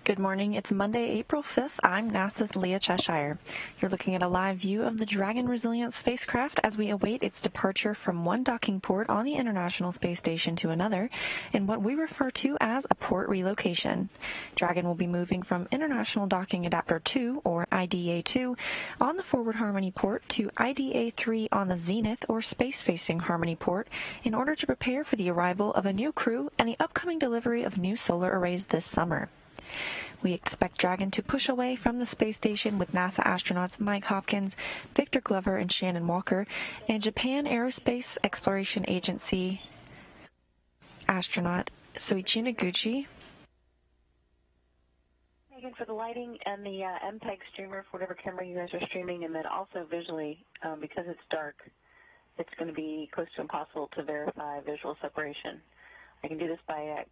Good morning. It's Monday, April 5th. I'm NASA's Leah Cheshire. You're looking at a live view of the Dragon Resilient spacecraft as we await its departure from one docking port on the International Space Station to another in what we refer to as a port relocation. Dragon will be moving from International Docking Adapter 2, or IDA-2, on the Forward Harmony port to IDA-3 on the Zenith, or space-facing Harmony port, in order to prepare for the arrival of a new crew and the upcoming delivery of new solar arrays this summer. We expect Dragon to push away from the space station with NASA astronauts Mike Hopkins, Victor Glover, and Shannon Walker, and Japan Aerospace Exploration Agency astronaut Soichi Noguchi. Megan, for the lighting and the MPEG streamer for whatever camera you guys are streaming, and then also visually, because it's dark, it's going to be close to impossible to verify visual separation. I can do this by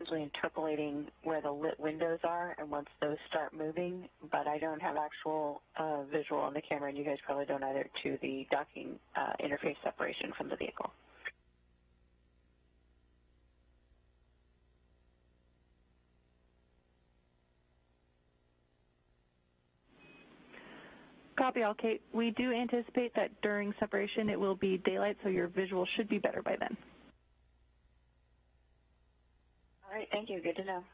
usually interpolating where the lit windows are, and once those start moving, but I don't have actual visual on the camera, and you guys probably don't either, to the docking interface separation from the vehicle. Copy all, Kate. We do anticipate that during separation it will be daylight, so your visual should be better by then. All right, thank you. Good to know.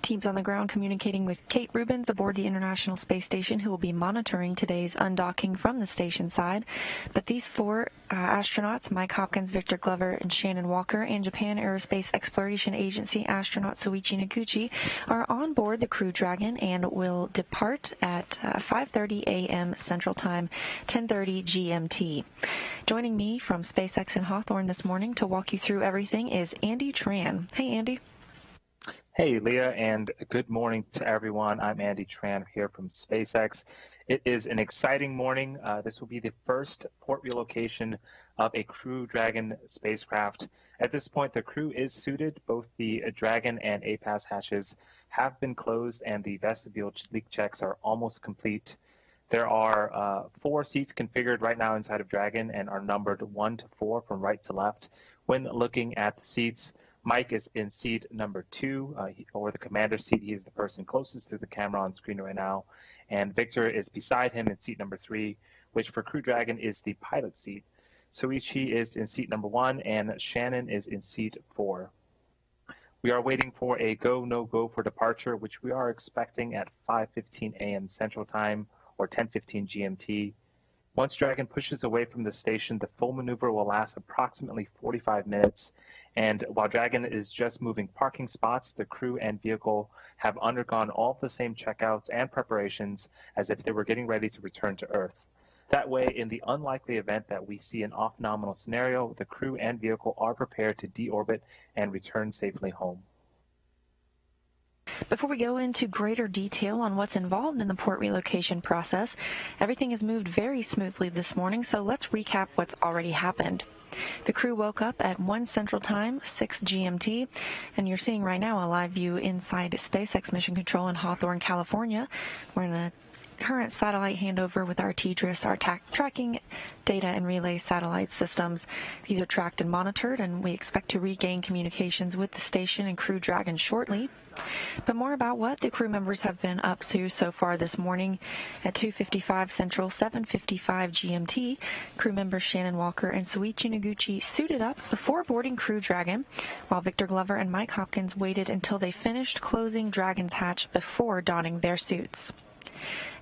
Teams on the ground communicating with Kate Rubens aboard the International Space Station, who will be monitoring today's undocking from the station side. But these four astronauts, Mike Hopkins, Victor Glover, and Shannon Walker, and Japan Aerospace Exploration Agency astronaut Soichi Noguchi, are on board the Crew Dragon and will depart at 5:30 a.m. Central Time, 10:30 GMT. Joining me from SpaceX in Hawthorne this morning to walk you through everything is Andy Tran. Hey, Andy. Hey, Leah, and good morning to everyone. I'm Andy Tran here from SpaceX. It is an exciting morning. This will be the first port relocation of a Crew Dragon spacecraft. At this point, the crew is suited. Both the Dragon and APAS hatches have been closed, and the vestibule leak checks are almost complete. There are 4 seats configured right now inside of Dragon and are numbered 1 to 4 from right to left. When looking at the seats, Mike is in seat number 2, or the commander seat. He is the person closest to the camera on screen right now. And Victor is beside him in seat number 3, which for Crew Dragon is the pilot seat. Soichi is in seat number 1, and Shannon is in seat 4. We are waiting for a go, no-go for departure, which we are expecting at 5:15 a.m. Central Time, or 10:15 GMT. Once Dragon pushes away from the station, the full maneuver will last approximately 45 minutes. And while Dragon is just moving parking spots, the crew and vehicle have undergone all of the same checkouts and preparations as if they were getting ready to return to Earth. That way, in the unlikely event that we see an off-nominal scenario, the crew and vehicle are prepared to deorbit and return safely home. Before we go into greater detail on what's involved in the port relocation process, everything has moved very smoothly this morning, so let's recap what's already happened. The crew woke up at 1 Central Time, 6 GMT, and you're seeing right now a live view inside SpaceX Mission Control in Hawthorne, California. We're in a current satellite handover with our TDRS, our tracking data and relay satellite systems. These are tracked and monitored, and we expect to regain communications with the station and Crew Dragon shortly. But more about what the crew members have been up to so far this morning. At 2:55 Central, 7:55 GMT, crew members Shannon Walker and Soichi Noguchi suited up before boarding Crew Dragon, while Victor Glover and Mike Hopkins waited until they finished closing Dragon's hatch before donning their suits.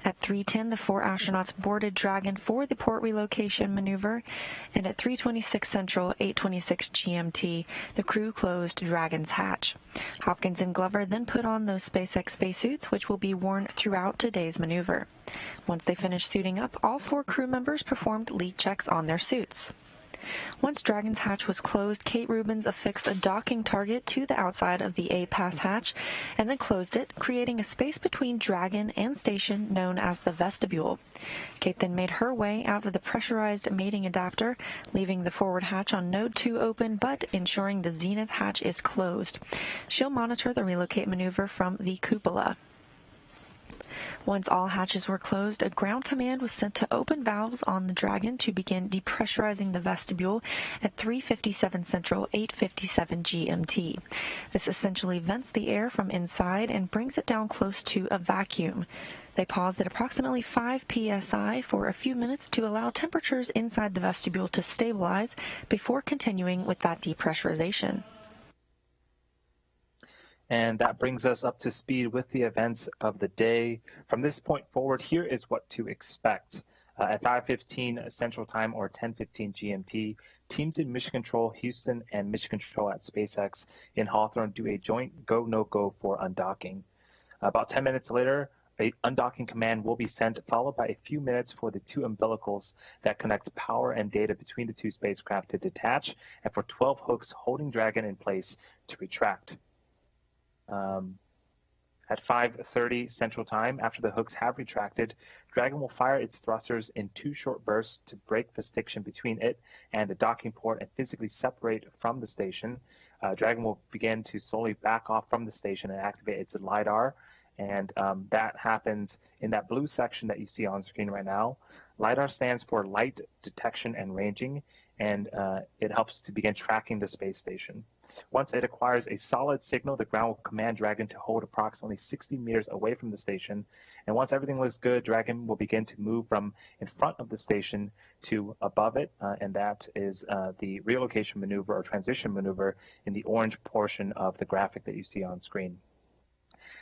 At 3:10, the 4 astronauts boarded Dragon for the port relocation maneuver, and at 3:26 Central, 8:26 GMT, the crew closed Dragon's hatch. Hopkins and Glover then put on those SpaceX spacesuits, which will be worn throughout today's maneuver. Once they finished suiting up, all 4 crew members performed leak checks on their suits. Once Dragon's hatch was closed, Kate Rubens affixed a docking target to the outside of the APAS hatch and then closed it, creating a space between Dragon and station known as the vestibule. Kate then made her way out of the pressurized mating adapter, leaving the forward hatch on node 2 open but ensuring the Zenith hatch is closed. She'll monitor the relocate maneuver from the cupola. Once all hatches were closed, a ground command was sent to open valves on the Dragon to begin depressurizing the vestibule at 3:57 Central, 8:57 GMT. This essentially vents the air from inside and brings it down close to a vacuum. They paused at approximately 5 psi for a few minutes to allow temperatures inside the vestibule to stabilize before continuing with that depressurization. And that brings us up to speed with the events of the day. From this point forward, here is what to expect. At 5:15 Central Time or 10:15 GMT, teams in Mission Control Houston and Mission Control at SpaceX in Hawthorne do a joint go-no-go for undocking. About 10 minutes later, an undocking command will be sent, followed by a few minutes for the two umbilicals that connect power and data between the two spacecraft to detach, and for 12 hooks holding Dragon in place to retract. At 5:30 Central Time, after the hooks have retracted, Dragon will fire its thrusters in 2 short bursts to break the stiction between it and the docking port and physically separate from the station. Dragon will begin to slowly back off from the station and activate its LiDAR, and that happens in that blue section that you see on screen right now. LiDAR stands for Light Detection and Ranging, and it helps to begin tracking the space station. Once it acquires a solid signal, the ground will command Dragon to hold approximately 60 meters away from the station. And once everything looks good, Dragon will begin to move from in front of the station to above it, and that is the relocation maneuver or transition maneuver in the orange portion of the graphic that you see on screen.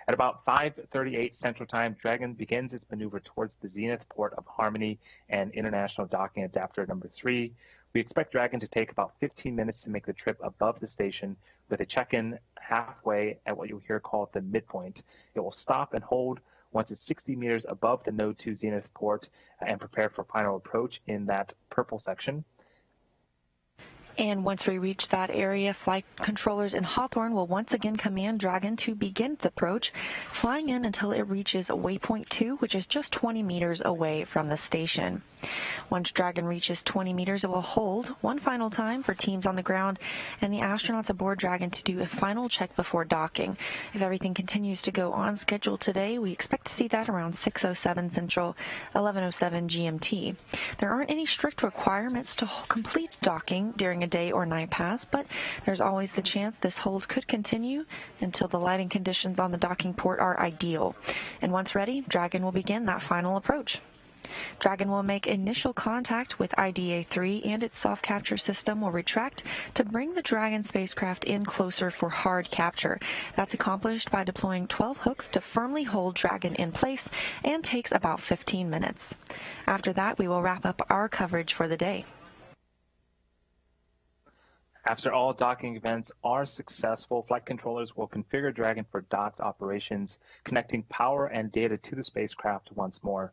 At about 5:38 Central Time, Dragon begins its maneuver towards the zenith port of Harmony and International Docking Adapter number 3. We expect Dragon to take about 15 minutes to make the trip above the station with a check-in halfway at what you'll hear called the midpoint. It will stop and hold once it's 60 meters above the Node 2 zenith port and prepare for final approach in that purple section. And once we reach that area, flight controllers in Hawthorne will once again command Dragon to begin its approach, flying in until it reaches waypoint 2, which is just 20 meters away from the station. Once Dragon reaches 20 meters, it will hold one final time for teams on the ground and the astronauts aboard Dragon to do a final check before docking. If everything continues to go on schedule today, we expect to see that around 6:07 Central, 11:07 GMT. There aren't any strict requirements to complete docking during a day or night pass, but there's always the chance this hold could continue until the lighting conditions on the docking port are ideal. And once ready, Dragon will begin that final approach. Dragon will make initial contact with IDA-3 and its soft capture system will retract to bring the Dragon spacecraft in closer for hard capture. That's accomplished by deploying 12 hooks to firmly hold Dragon in place and takes about 15 minutes. After that, we will wrap up our coverage for the day. After all docking events are successful, flight controllers will configure Dragon for docked operations, connecting power and data to the spacecraft once more.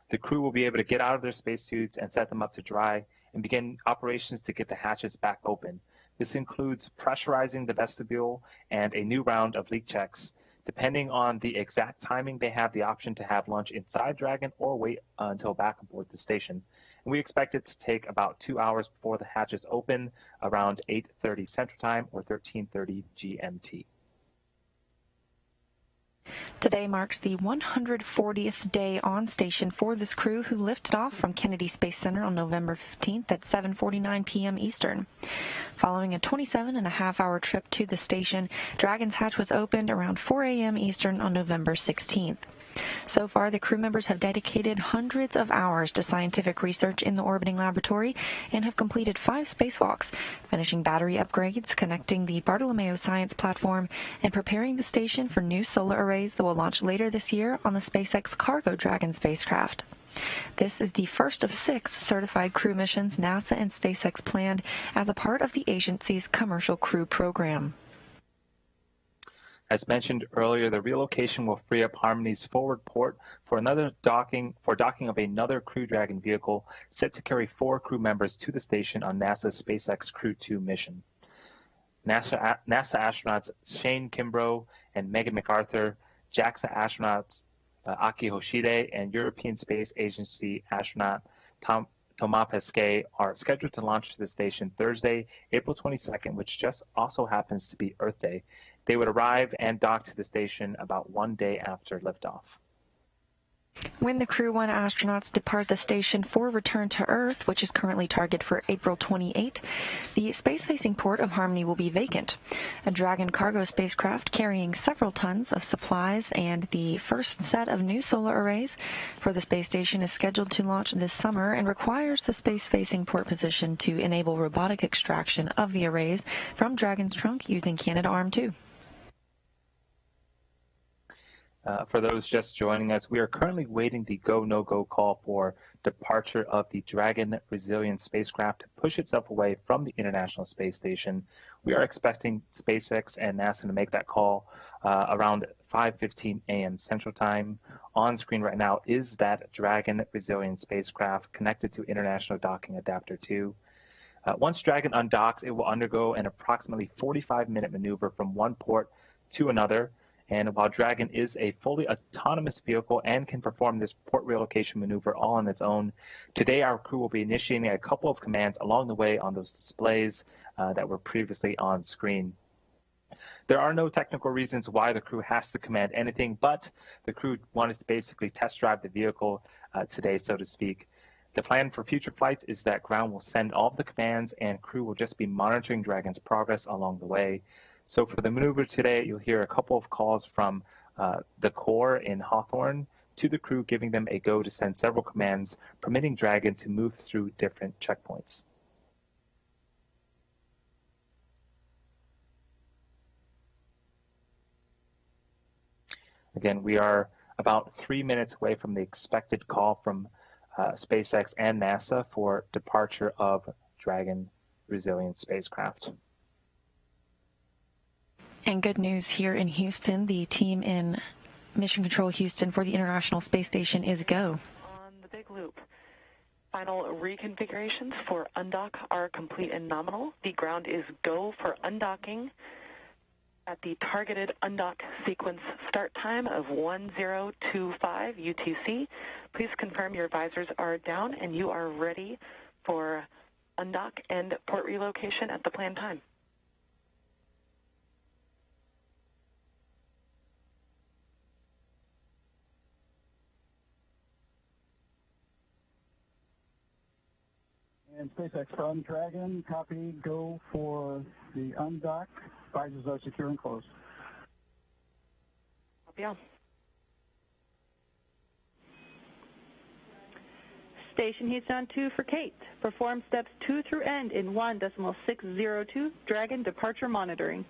The crew will be able to get out of their spacesuits and set them up to dry and begin operations to get the hatches back open. This includes pressurizing the vestibule and a new round of leak checks. Depending on the exact timing, they have the option to have lunch inside Dragon or wait until back aboard the station. And we expect it to take about 2 hours before the hatches open, around 8:30 Central Time or 13:30 GMT. Today marks the 140th day on station for this crew, who lifted off from Kennedy Space Center on November 15th at 7:49 p.m. Eastern. Following a 27.5-hour trip to the station, Dragon's hatch was opened around 4 a.m. Eastern on November 16th. So far, the crew members have dedicated hundreds of hours to scientific research in the orbiting laboratory and have completed 5 spacewalks, finishing battery upgrades, connecting the Bartolomeo Science Platform, and preparing the station for new solar arrays that will launch later this year on the SpaceX Cargo Dragon spacecraft. This is the first of 6 certified crew missions NASA and SpaceX planned as a part of the agency's commercial crew program. As mentioned earlier, the relocation will free up Harmony's forward port for docking of another Crew Dragon vehicle set to carry 4 crew members to the station on NASA's SpaceX Crew 2 mission. NASA astronauts Shane Kimbrough and Megan MacArthur, JAXA astronauts Aki Hoshide, and European Space Agency astronaut Thomas Pesquet are scheduled to launch to the station Thursday, April 22nd, which just also happens to be Earth Day. They would arrive and dock to the station about 1 day after liftoff. When the Crew 1 astronauts depart the station for return to Earth, which is currently targeted for April 28, the space-facing port of Harmony will be vacant. A Dragon cargo spacecraft carrying several tons of supplies and the first set of new solar arrays for the space station is scheduled to launch this summer and requires the space-facing port position to enable robotic extraction of the arrays from Dragon's trunk using Canadarm2. For those just joining us, we are currently waiting the go, no-go call for departure of the Dragon Resilient spacecraft to push itself away from the International Space Station. We are expecting SpaceX and NASA to make that call around 5:15 a.m. Central Time. On screen right now is that Dragon Resilient spacecraft connected to International Docking Adapter 2. Once Dragon undocks, it will undergo an approximately 45-minute maneuver from one port to another. And while Dragon is a fully autonomous vehicle and can perform this port relocation maneuver all on its own, today our crew will be initiating a couple of commands along the way on those displays that were previously on screen. There are no technical reasons why the crew has to command anything, but the crew wanted to basically test drive the vehicle today, so to speak. The plan for future flights is that ground will send all of the commands and crew will just be monitoring Dragon's progress along the way. So for the maneuver today, you'll hear a couple of calls from the core in Hawthorne to the crew, giving them a go to send several commands, permitting Dragon to move through different checkpoints. Again, we are about 3 minutes away from the expected call from SpaceX and NASA for departure of Dragon Resilient spacecraft. And good news here in Houston, the team in Mission Control Houston for the International Space Station is go. On the big loop. Final reconfigurations for undock are complete and nominal. The ground is go for undocking at the targeted undock sequence start time of 1025 UTC. Please confirm your visors are down and you are ready for undock and port relocation at the planned time. And SpaceX from Dragon, copy, go for the undock. Visors are secure and closed. Copy on. Station Houston on 2 for Kate. Perform steps 2 through end in 1.602. Dragon departure monitoring.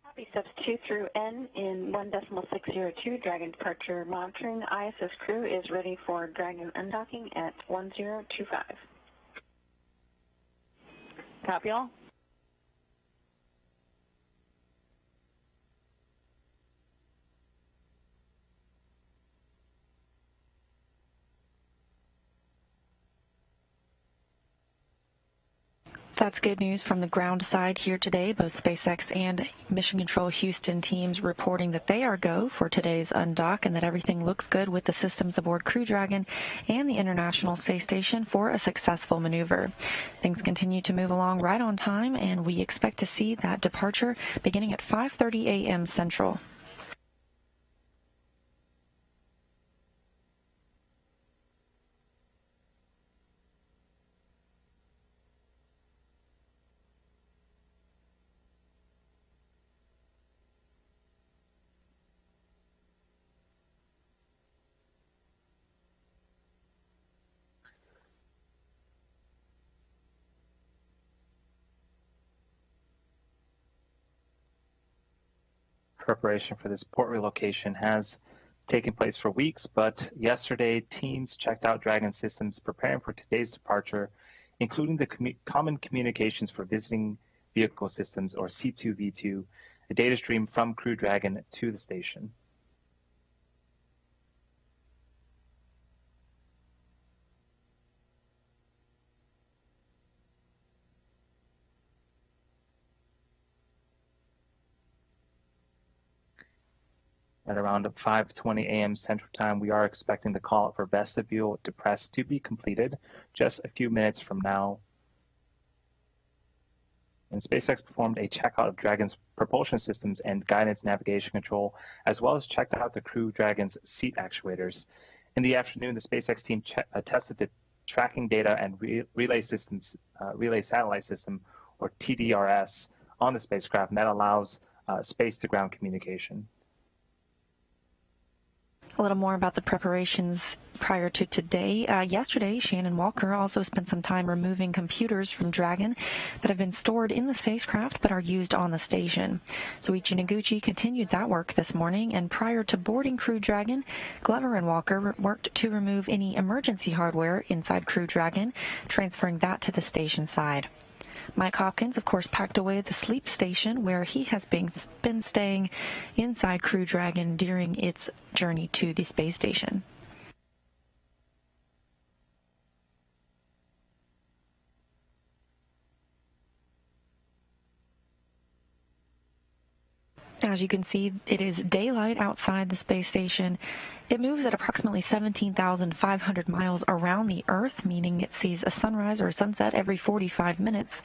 Copy steps 2 through N in 1.602, Dragon departure monitoring. ISS crew is ready for Dragon undocking at 1025. Copy all. That's good news from the ground side here today. Both SpaceX and Mission Control Houston teams reporting that they are go for today's undock and that everything looks good with the systems aboard Crew Dragon and the International Space Station for a successful maneuver. Things continue to move along right on time, and we expect to see that departure beginning at 5:30 a.m. Central. Preparation for this port relocation has taken place for weeks, but yesterday teams checked out Dragon systems preparing for today's departure, including the Common Communications for Visiting Vehicle Systems, or C2V2, a data stream from Crew Dragon to the station. At around 5:20 a.m. Central Time, we are expecting the call for vestibule depress to be completed just a few minutes from now. And SpaceX performed a checkout of Dragon's propulsion systems and guidance navigation control, as well as checked out the Crew Dragon's seat actuators. In the afternoon, the SpaceX team tested the tracking data and relay satellite system, or TDRS, on the spacecraft, and that allows space-to-ground communication. A little more about the preparations prior to today. Yesterday, Shannon Walker also spent some time removing computers from Dragon that have been stored in the spacecraft but are used on the station. Soichi Noguchi continued that work this morning, and prior to boarding Crew Dragon, Glover and Walker worked to remove any emergency hardware inside Crew Dragon, transferring that to the station side. Mike Hopkins, of course, packed away at the sleep station where he has been staying inside Crew Dragon during its journey to the space station. As you can see, it is daylight outside the space station. It moves at approximately 17,500 miles around the Earth, meaning it sees a sunrise or a sunset every 45 minutes.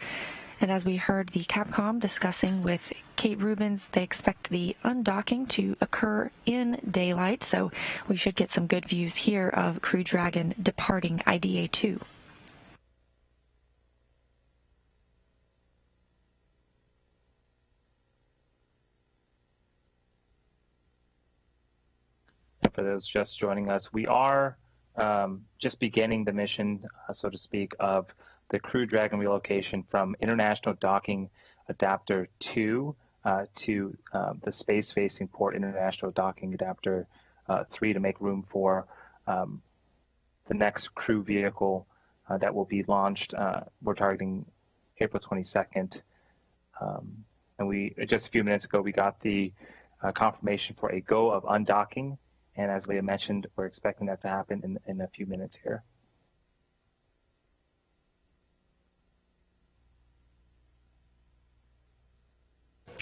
And as we heard the Capcom discussing with Kate Rubins, they expect the undocking to occur in daylight, so we should get some good views here of Crew Dragon departing IDA-2. For those just joining us, we are just beginning the mission, so to speak, of the Crew Dragon relocation from International Docking Adapter 2 to the space-facing Port International Docking Adapter 3 to make room for the next crew vehicle that will be launched. We're targeting April 22nd. And we just a few minutes ago, we got the confirmation for a go of undocking. And as Leah mentioned, we're expecting that to happen in a few minutes here.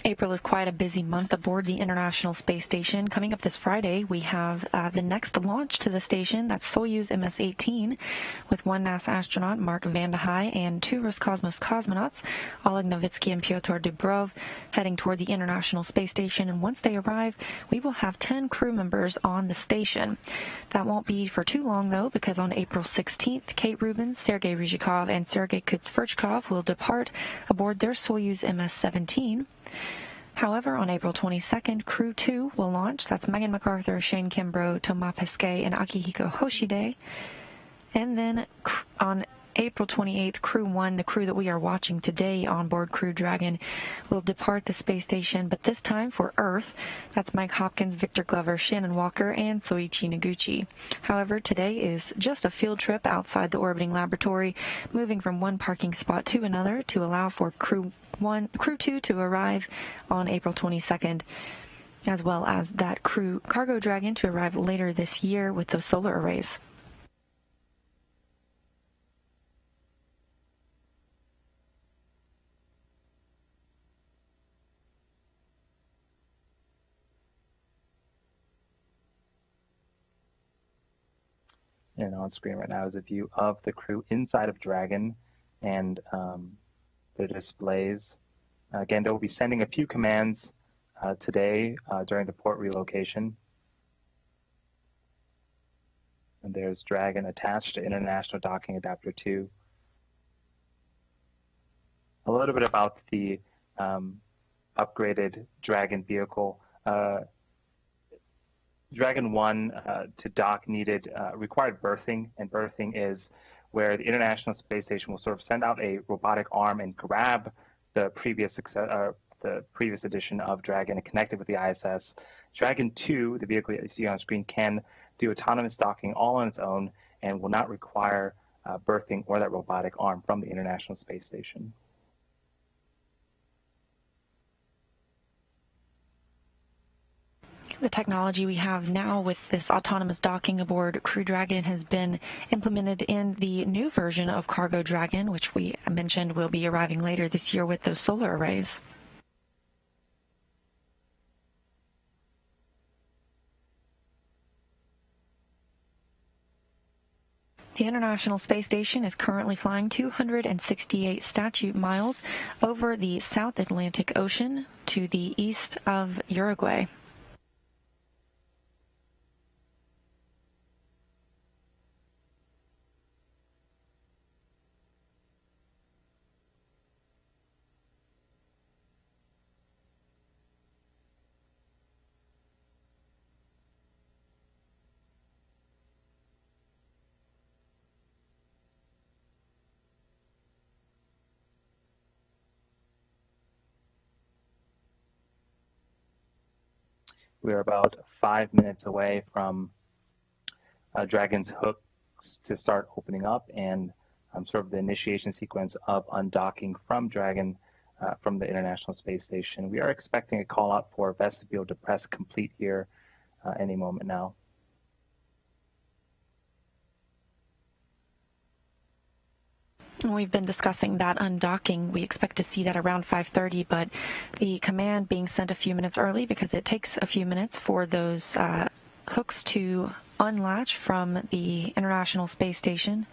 April is quite a busy month aboard the International Space Station. Coming up this Friday, we have the next launch to the station. That's Soyuz MS-18 with one NASA astronaut, Mark Vande Hei, and two Roscosmos cosmonauts, Oleg Novitsky and Pyotr Dubrov, heading toward the International Space Station. And once they arrive, we will have 10 crew members on the station. That won't be for too long, though, because on April 16th, Kate Rubins, Sergei Ryzhikov, and Sergei Kutsverchkov will depart aboard their Soyuz MS-17. However, on April 22nd, Crew 2 will launch. That's Megan MacArthur, Shane Kimbrough, Thomas Pesquet, and Akihiko Hoshide. And then on April 28th, Crew 1, the crew that we are watching today on board Crew Dragon, will depart the space station, but this time for Earth. That's Mike Hopkins, Victor Glover, Shannon Walker, and Soichi Noguchi. However, today is just a field trip outside the orbiting laboratory, moving from one parking spot to another to allow for Crew 2 to arrive on April 22nd, as well as that Cargo Dragon to arrive later this year with those solar arrays. And on screen right now is a view of the crew inside of Dragon and the displays. Again, they'll be sending a few commands today during the port relocation. And there's Dragon attached to International Docking Adapter 2. A little bit about the upgraded Dragon vehicle. Dragon 1 to dock required berthing, and berthing is where the International Space Station will sort of send out a robotic arm and grab the previous edition of Dragon and connect it with the ISS. Dragon 2, the vehicle that you see on screen, can do autonomous docking all on its own and will not require berthing or that robotic arm from the International Space Station. The technology we have now with this autonomous docking aboard Crew Dragon has been implemented in the new version of Cargo Dragon, which we mentioned will be arriving later this year with those solar arrays. The International Space Station is currently flying 268 statute miles over the South Atlantic Ocean to the east of Uruguay. We're about 5 minutes away from Dragon's hooks to start opening up and sort of the initiation sequence of undocking from Dragon from the International Space Station. We are expecting a call out for vestibule to press complete here any moment now. We've been discussing that undocking. We expect to see that around 5:30, but the command being sent a few minutes early because it takes a few minutes for those hooks to unlatch from the International Space Station,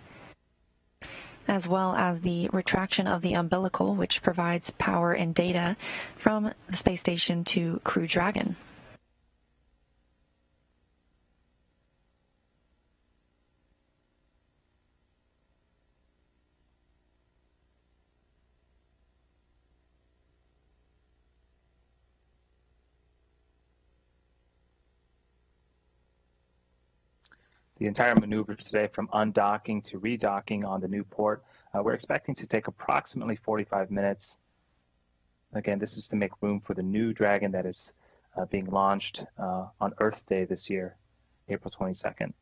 as well as the retraction of the umbilical, which provides power and data from the space station to Crew Dragon. The entire maneuver today from undocking to redocking on the new port, we're expecting to take approximately 45 minutes. Again, this is to make room for the new Dragon that is being launched on Earth Day this year, April 22nd.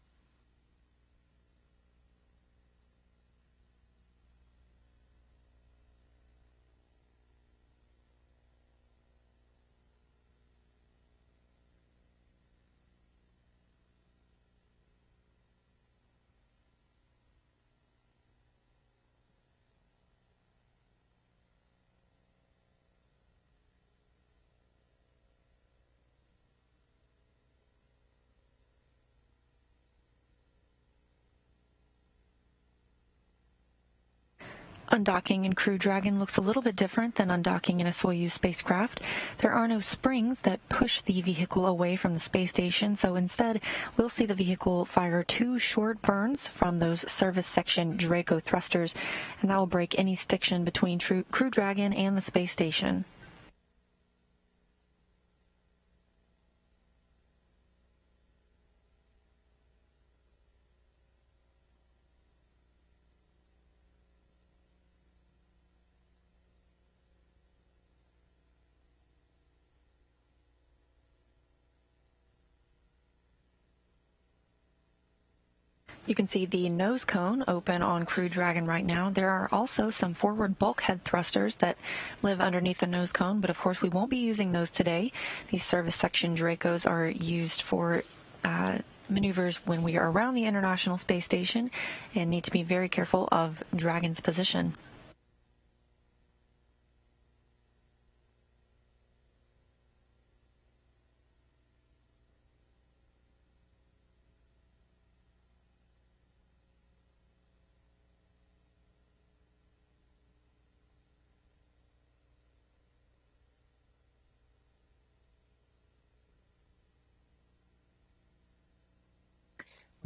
Undocking in Crew Dragon looks a little bit different than undocking in a Soyuz spacecraft. There are no springs that push the vehicle away from the space station, so instead we'll see the vehicle fire 2 short burns from those service section Draco thrusters, and that will break any stiction between Crew Dragon and the space station. You can see the nose cone open on Crew Dragon right now. There are also some forward bulkhead thrusters that live underneath the nose cone, but of course we won't be using those today. These service section Dracos are used for maneuvers when we are around the International Space Station and need to be very careful of Dragon's position.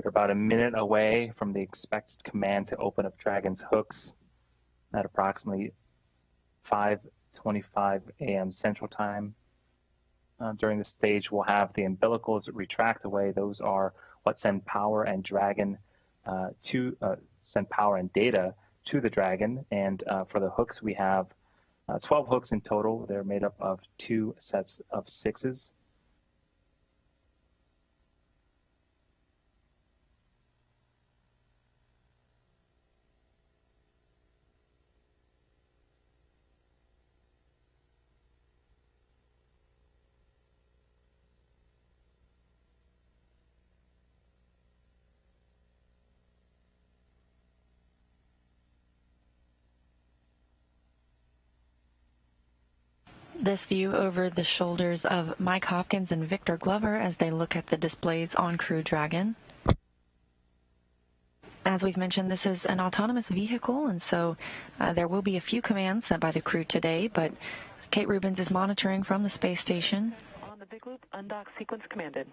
We're about a minute away from the expected command to open up Dragon's hooks at approximately 5:25 a.m. Central Time. During the stage, we'll have the umbilicals retract away. Those are what send power and Dragon send power and data to the Dragon. And for the hooks, we have 12 hooks in total. They're made up of 2 sets of 6s. This view over the shoulders of Mike Hopkins and Victor Glover as they look at the displays on Crew Dragon. As we've mentioned, this is an autonomous vehicle, and so there will be a few commands sent by the crew today, but Kate Rubins is monitoring from the space station. On the big loop, undock sequence commanded.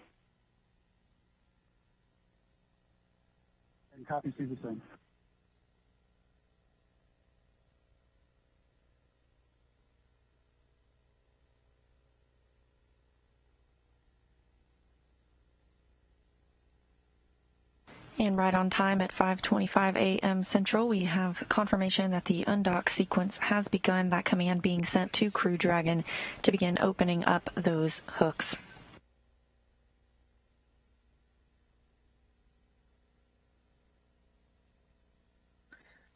And copy, see the same. And right on time at 5:25 a.m. Central, we have confirmation that the undock sequence has begun, that command being sent to Crew Dragon to begin opening up those hooks.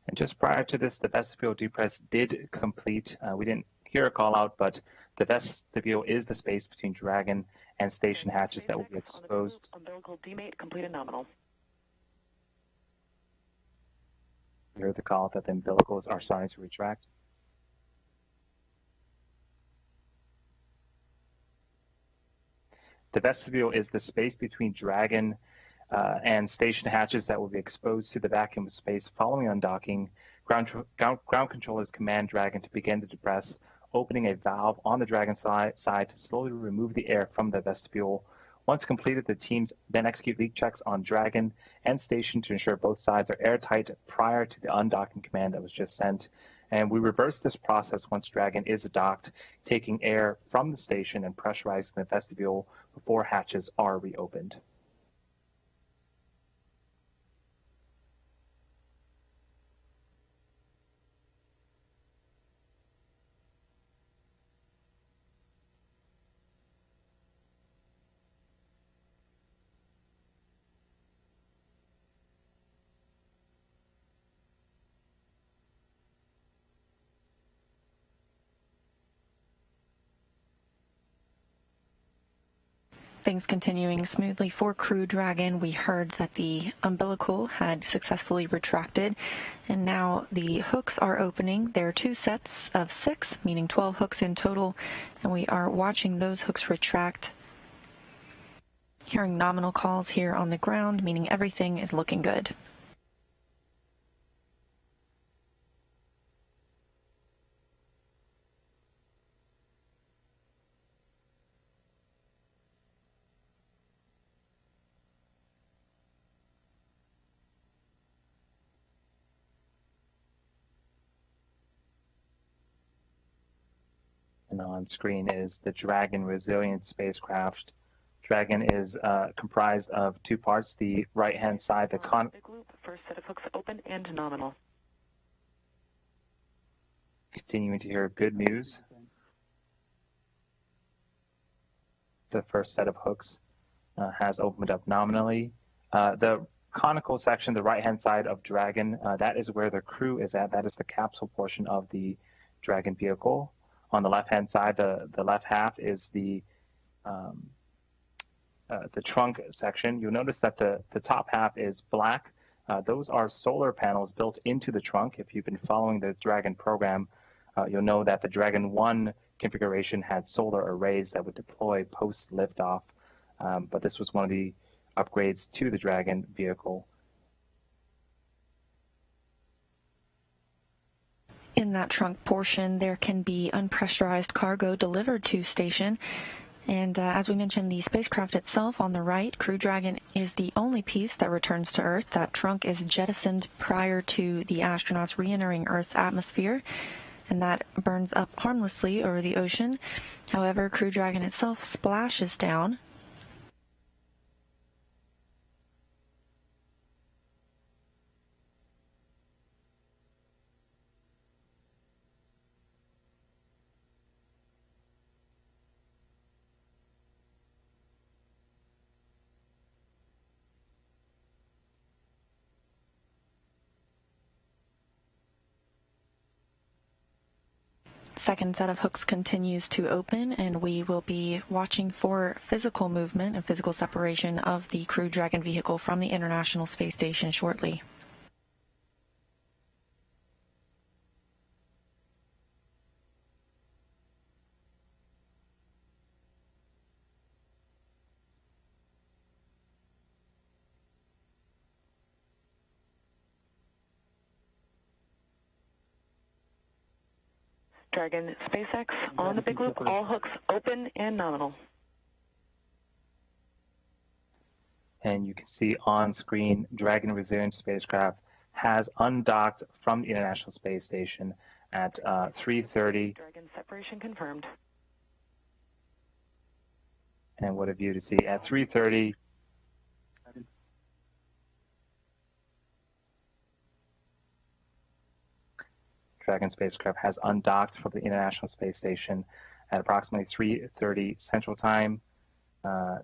And just prior to this, the vestibule depress did complete. We didn't hear a call out, but the vestibule is the space between Dragon and station hatches that will be exposed. Umbilical demate completed nominal. We heard the call that the umbilicals are starting to retract. The vestibule is the space between Dragon and station hatches that will be exposed to the vacuum of space following undocking. Ground controllers command Dragon to begin to depress, opening a valve on the Dragon side to slowly remove the air from the vestibule. Once completed, the teams then execute leak checks on Dragon and station to ensure both sides are airtight prior to the undocking command that was just sent. And we reverse this process once Dragon is docked, taking air from the station and pressurizing the vestibule before hatches are reopened. Things continuing smoothly for Crew Dragon. We heard that the umbilical had successfully retracted, and now the hooks are opening. There are 2 sets of 6, meaning 12 hooks in total, and we are watching those hooks retract. Hearing nominal calls here on the ground, meaning everything is looking good. And on screen is the Dragon resilient spacecraft. Dragon is comprised of 2 parts. The right-hand side, the Big loop, first set of hooks open and nominal. Continuing to hear good news. The first set of hooks has opened up nominally. The conical section, the right-hand side of Dragon, that is where the crew is at. That is the capsule portion of the Dragon vehicle. On the left-hand side, the left half is the trunk section. You'll notice that the top half is black. Those are solar panels built into the trunk. If you've been following the Dragon program, you'll know that the Dragon 1 configuration had solar arrays that would deploy post-liftoff, but this was one of the upgrades to the Dragon vehicle. In that trunk portion, there can be unpressurized cargo delivered to station. And as we mentioned, the spacecraft itself on the right, Crew Dragon, is the only piece that returns to Earth. That trunk is jettisoned prior to the astronauts re-entering Earth's atmosphere, and that burns up harmlessly over the ocean. However, Crew Dragon itself splashes down. Second set of hooks continues to open, and we will be watching for physical movement and physical separation of the Crew Dragon vehicle from the International Space Station shortly. Dragon SpaceX on the big loop, all hooks open and nominal. And you can see on screen, Dragon Resilient spacecraft has undocked from the International Space Station at 3:30. Dragon separation confirmed. And what a view to see at 3:30. Dragon spacecraft has undocked from the International Space Station at approximately 3:30 Central Time,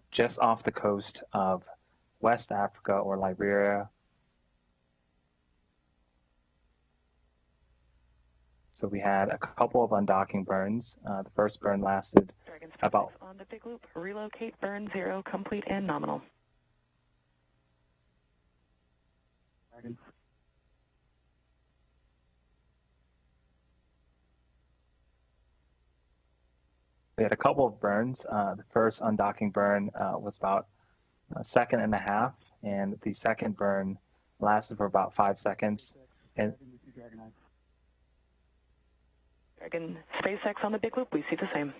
just off the coast of West Africa or Liberia. So we had a couple of undocking burns. The first burn lasted about on the big loop. Relocate burn 0 complete and nominal. We had a couple of burns. The first undocking burn was about a second and a half, and the second burn lasted for about 5 seconds. And Dragon SpaceX on the big loop, we see the same.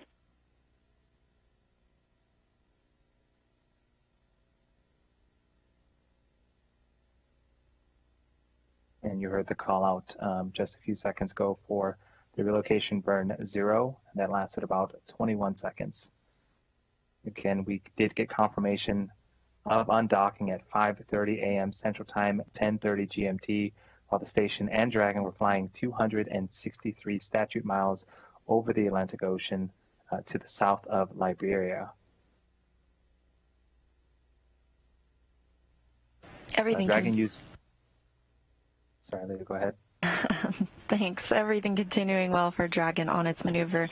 And you heard the call out just a few seconds ago for the relocation burn 0, and that lasted about 21 seconds. Again, we did get confirmation of undocking at 5:30 a.m. Central Time, 10:30 GMT, while the station and Dragon were flying 263 statute miles over the Atlantic Ocean to the south of Liberia. Everything Dragon used... Sorry, Leah, go ahead. Thanks. Everything continuing well for Dragon on its maneuver.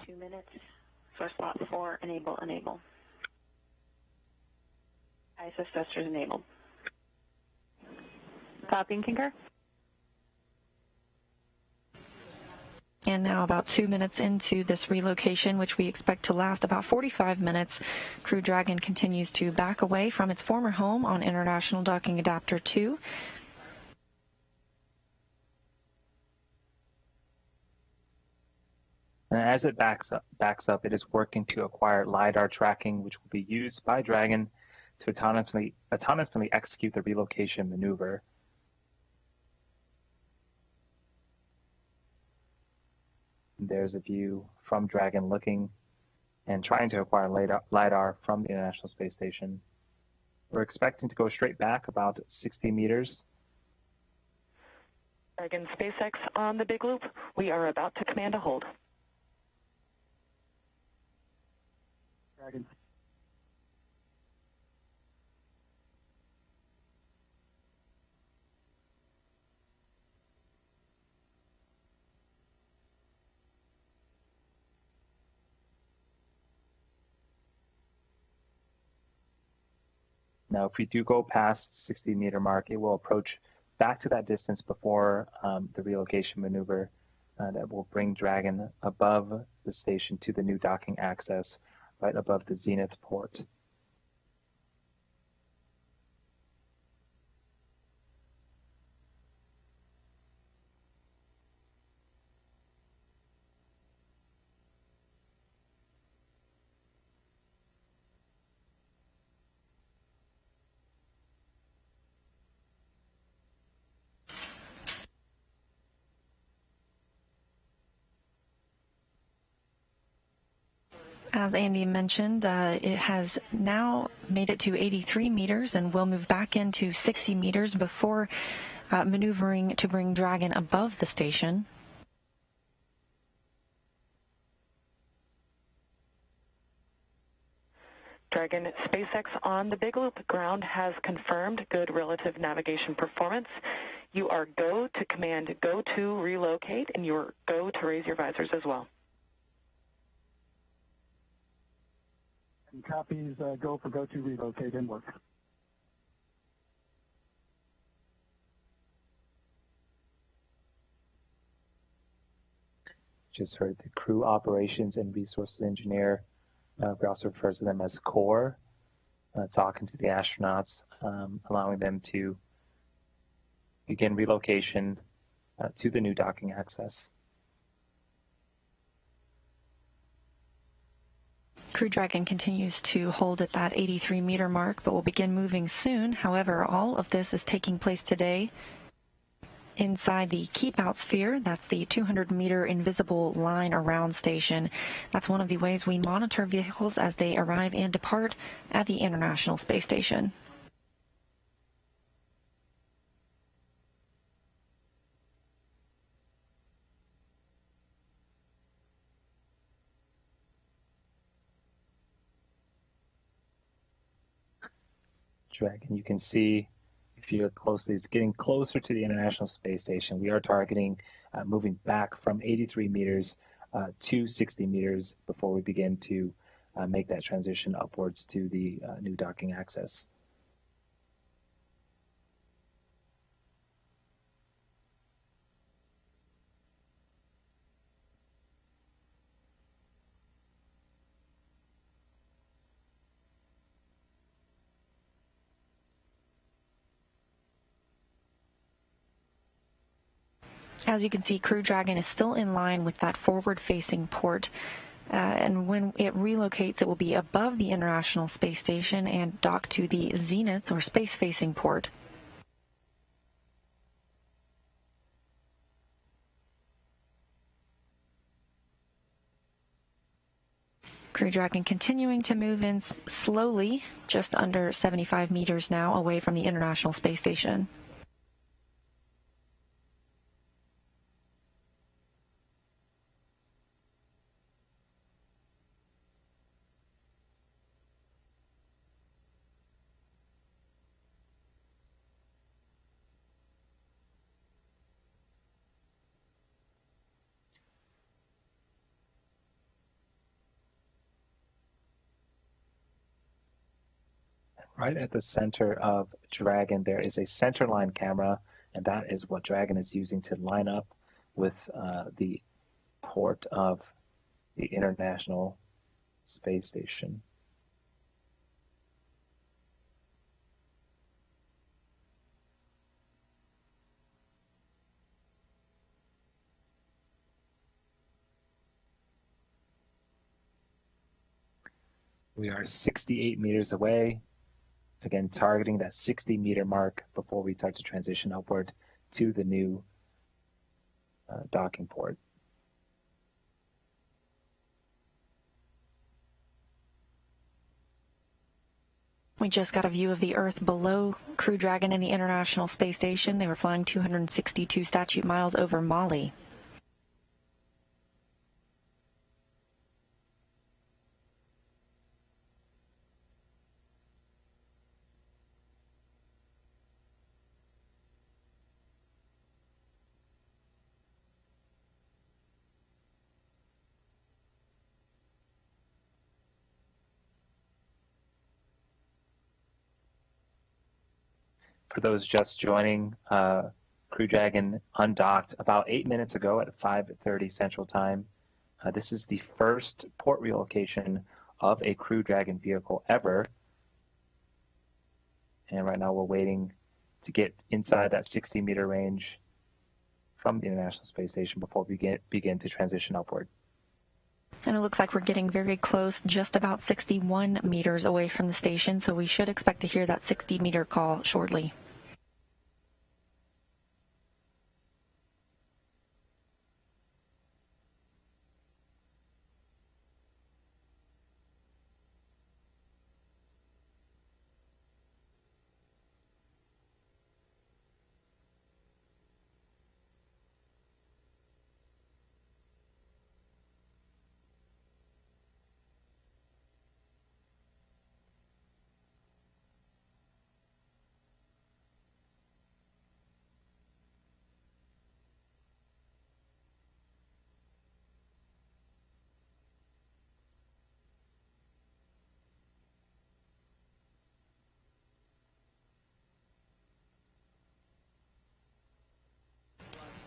2 minutes. Source slot 4, enable. ISS thrusters enabled. Copy and concur. And now about 2 minutes into this relocation, which we expect to last about 45 minutes, Crew Dragon continues to back away from its former home on International Docking Adapter 2. And as it backs up, it is working to acquire LiDAR tracking, which will be used by Dragon to autonomously execute the relocation maneuver. And there's a view from Dragon looking and trying to acquire LiDAR from the International Space Station. We're expecting to go straight back about 60 meters. Dragon SpaceX on the big loop, we are about to command a hold. Dragon. Now, if we do go past 60-meter mark, it will approach back to that distance before the relocation maneuver that will bring Dragon above the station to the new docking access, right above the Zenith port. As Andy mentioned, it has now made it to 83 meters and will move back into 60 meters before maneuvering to bring Dragon above the station. Dragon SpaceX on the big loop. Ground has confirmed good relative navigation performance. You are go to command go to relocate, and you are go to raise your visors as well. And copies go to relocate and work. Just heard the crew operations and resources engineer, we also refer to them as core, talking to the astronauts, allowing them to begin relocation to the new docking access. Crew Dragon continues to hold at that 83-meter mark, but will begin moving soon. However, all of this is taking place today inside the Keep Out Sphere. That's the 200-meter invisible line around station. That's one of the ways we monitor vehicles as they arrive and depart at the International Space Station. Dragon, you can see if you look closely, it's getting closer to the International Space Station. We are targeting moving back from 83 meters to 60 meters before we begin to make that transition upwards to the new docking access. As you can see, Crew Dragon is still in line with that forward-facing port, and when it relocates, it will be above the International Space Station and dock to the zenith or space-facing port. Crew Dragon continuing to move in slowly, just under 75 meters now away from the International Space Station. Right at the center of Dragon, there is a centerline camera, and that is what Dragon is using to line up with the port of the International Space Station. We are 68 meters away. Again, targeting that 60-meter mark before we start to transition upward to the new docking port. We just got a view of the Earth below Crew Dragon and the International Space Station. They were flying 262 statute miles over Mali. For those just joining, Crew Dragon undocked about 8 minutes ago at 5:30 Central Time. This is the first port relocation of a Crew Dragon vehicle ever. And right now we're waiting to get inside that 60-meter range from the International Space Station before we begin to transition upward. And it looks like we're getting very close, just about 61 meters away from the station, so we should expect to hear that 60-meter call shortly.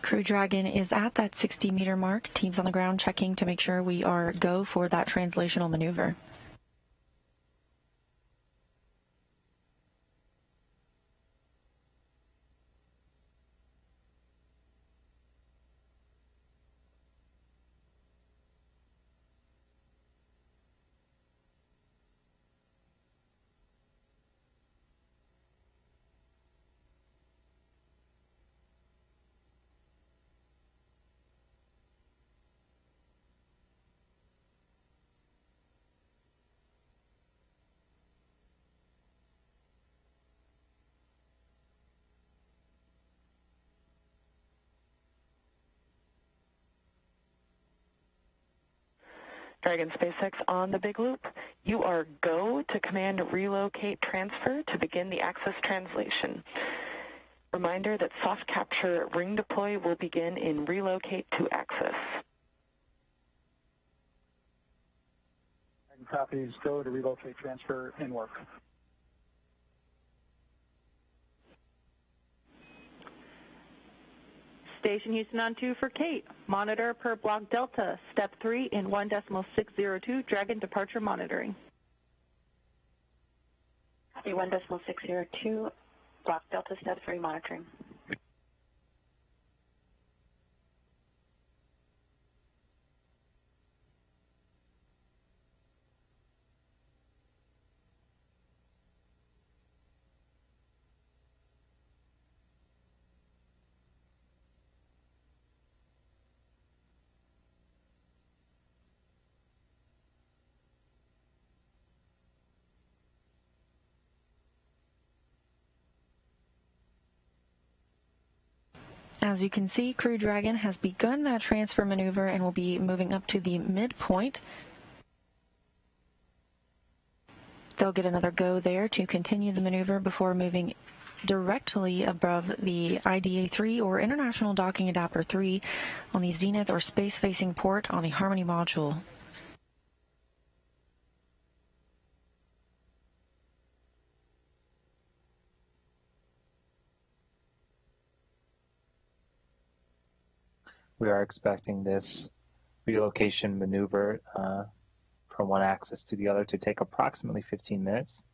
Crew Dragon is at that 60-meter mark. Teams on the ground checking to make sure we are go for that translational maneuver. Dragon SpaceX on the big loop. You are go to command relocate transfer to begin the access translation. Reminder that soft capture ring deploy will begin in relocate to access. Copies, go to relocate transfer in work. Station Houston on 2 for Kate. Monitor per block Delta, step 3 in 1.602, Dragon departure monitoring. Copy 1.602, block Delta, step 3 monitoring. As you can see, Crew Dragon has begun that transfer maneuver and will be moving up to the midpoint. They'll get another go there to continue the maneuver before moving directly above the IDA-3 or International Docking Adapter 3 on the Zenith or space-facing port on the Harmony module. We are expecting this relocation maneuver from one axis to the other to take approximately 15 minutes,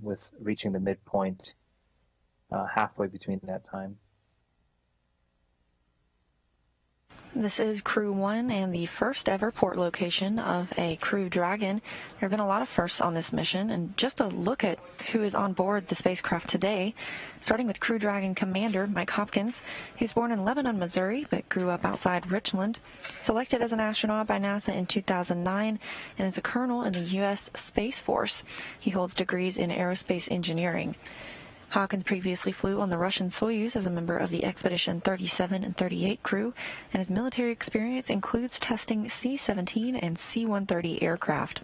with reaching the midpoint halfway between that time. This is Crew 1 and the first ever port location of a Crew Dragon. There have been a lot of firsts on this mission, and just a look at who is on board the spacecraft today, starting with Crew Dragon Commander Mike Hopkins. He was born in Lebanon, Missouri, but grew up outside Richland. Selected as an astronaut by NASA in 2009 and is a colonel in the U.S. Space Force. He holds degrees in aerospace engineering. Hopkins previously flew on the Russian Soyuz as a member of the Expedition 37 and 38 crew, and his military experience includes testing C-17 and C-130 aircraft.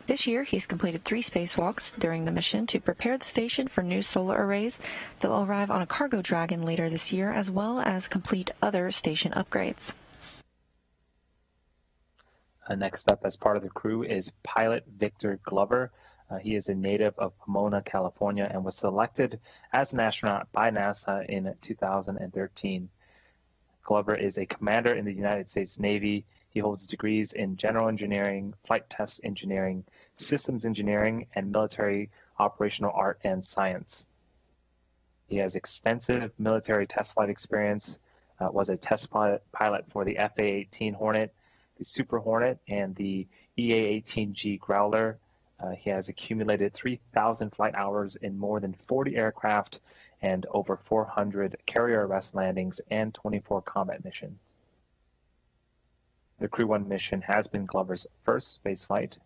This year, he's completed 3 spacewalks during the mission to prepare the station for new solar arrays that will arrive on a cargo Dragon later this year, as well as complete other station upgrades. Next up, as part of the crew, is pilot Victor Glover. He is a native of Pomona, California, and was selected as an astronaut by NASA in 2013. Glover is a commander in the United States Navy. He holds degrees in general engineering, flight test engineering, systems engineering, and military operational art and science. He has extensive military test flight experience, was a test pilot for the FA-18 Hornet, the Super Hornet, and the EA-18G Growler. He has accumulated 3,000 flight hours in more than 40 aircraft and over 400 carrier arrest landings and 24 combat missions. The Crew 1 mission has been Glover's first spaceflight.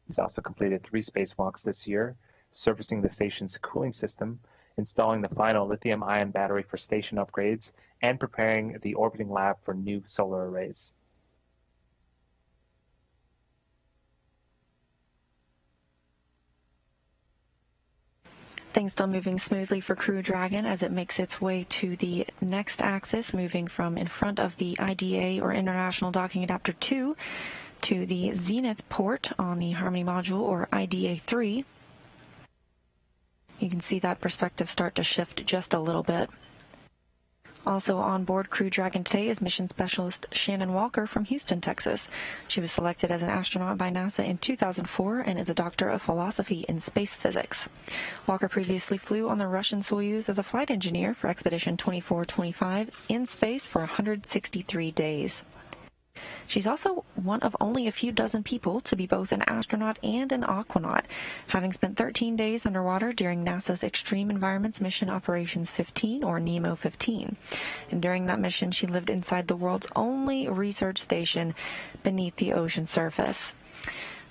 He's also completed 3 spacewalks this year, servicing the station's cooling system, installing the final lithium-ion battery for station upgrades, and preparing the orbiting lab for new solar arrays. Things still moving smoothly for Crew Dragon as it makes its way to the next axis, moving from in front of the IDA or International Docking Adapter 2 to the Zenith port on the Harmony module or IDA-3. You can see that perspective start to shift just a little bit. Also on board Crew Dragon today is mission specialist Shannon Walker from Houston, Texas. She was selected as an astronaut by NASA in 2004 and is a doctor of philosophy in space physics. Walker previously flew on the Russian Soyuz as a flight engineer for Expedition 24-25 in space for 163 days. She's also one of only a few dozen people to be both an astronaut and an aquanaut, having spent 13 days underwater during NASA's Extreme Environments Mission Operations 15, or NEMO 15. And during that mission, she lived inside the world's only research station beneath the ocean surface.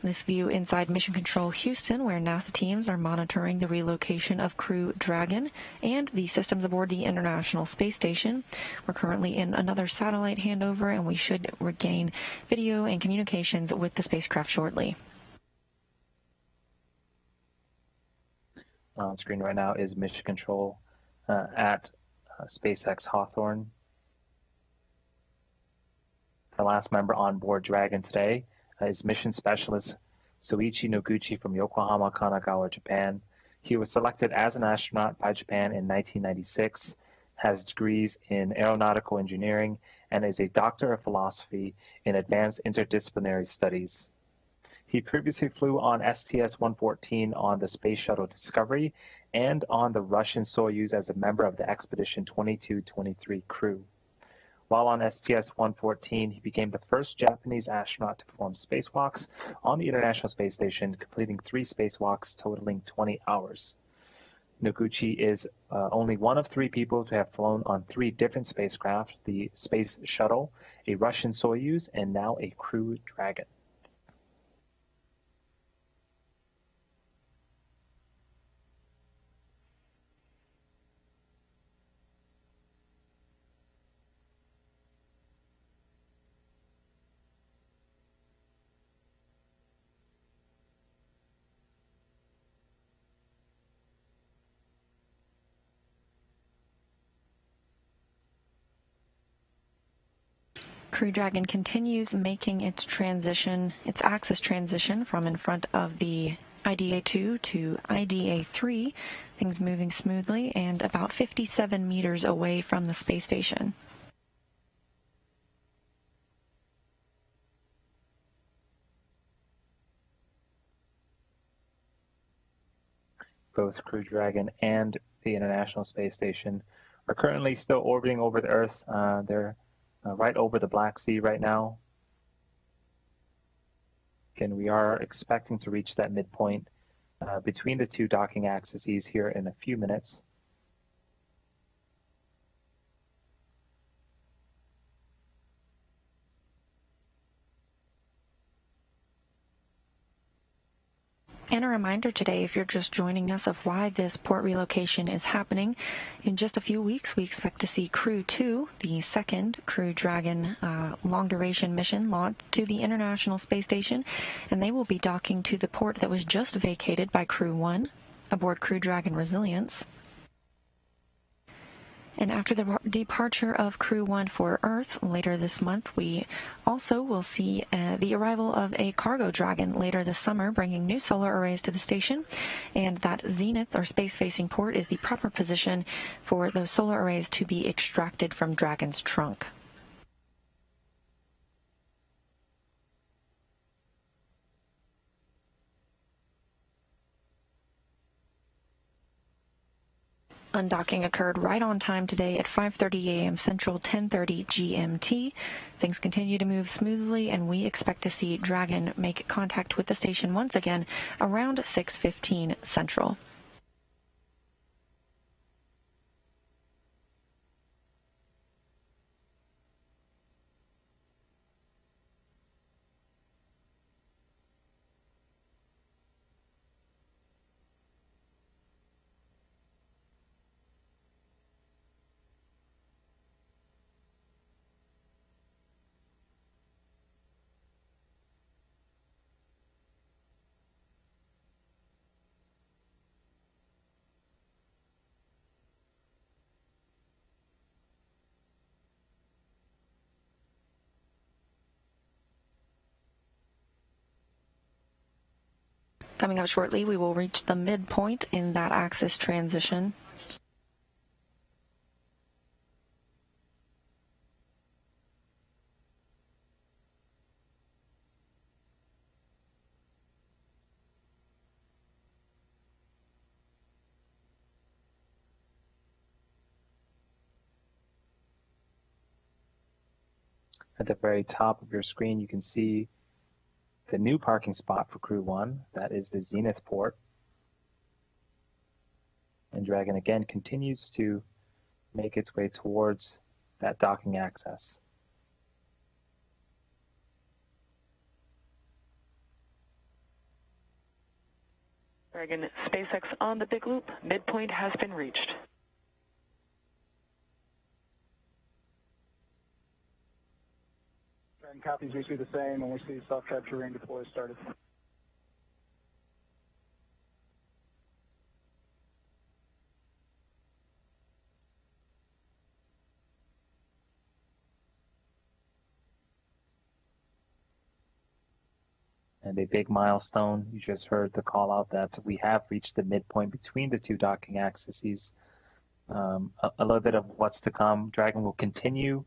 This view inside Mission Control Houston, where NASA teams are monitoring the relocation of Crew Dragon and the systems aboard the International Space Station. We're currently in another satellite handover, and we should regain video and communications with the spacecraft shortly. On screen right now is Mission Control at SpaceX Hawthorne. The last member on board Dragon today is Mission Specialist Soichi Noguchi from Yokohama, Kanagawa, Japan. He was selected as an astronaut by Japan in 1996, has degrees in aeronautical engineering, and is a doctor of philosophy in advanced interdisciplinary studies. He previously flew on STS-114 on the Space Shuttle Discovery and on the Russian Soyuz as a member of the Expedition 22-23 crew. While on STS-114, he became the first Japanese astronaut to perform spacewalks on the International Space Station, completing 3 spacewalks totaling 20 hours. Noguchi is only one of 3 people to have flown on 3 different spacecraft, the Space Shuttle, a Russian Soyuz, and now a Crew Dragon. Crew Dragon continues making its axis transition from in front of the IDA-2 to IDA-3, things moving smoothly and about 57 meters away from the space station. Both Crew Dragon and the International Space Station are currently still orbiting over the Earth. They're right over the Black Sea right now. Again, we are expecting to reach that midpoint between the 2 docking axes here in a few minutes. And a reminder today, if you're just joining us, of why this port relocation is happening. In just a few weeks, we expect to see Crew 2, the second Crew Dragon long-duration mission, launch to the International Space Station, and they will be docking to the port that was just vacated by Crew 1 aboard Crew Dragon Resilience. And after the departure of Crew 1 for Earth later this month, we also will see the arrival of a cargo Dragon later this summer, bringing new solar arrays to the station. And that zenith or space-facing port is the proper position for those solar arrays to be extracted from Dragon's trunk. Undocking occurred right on time today at 5:30 a.m. Central, 10:30 GMT. Things continue to move smoothly, and we expect to see Dragon make contact with the station once again around 6:15 Central. Coming up shortly, we will reach the midpoint in that axis transition. At the very top of your screen, you can see the new parking spot for Crew 1. That is the Zenith port. And Dragon again continues to make its way towards that docking access. Dragon SpaceX on the big loop. Midpoint has been reached. Dragon copies, we see the same, and we see soft capture ring deploy started. And a big milestone, you just heard the call out that we have reached the midpoint between the two docking axes. A little bit of what's to come. Dragon will continue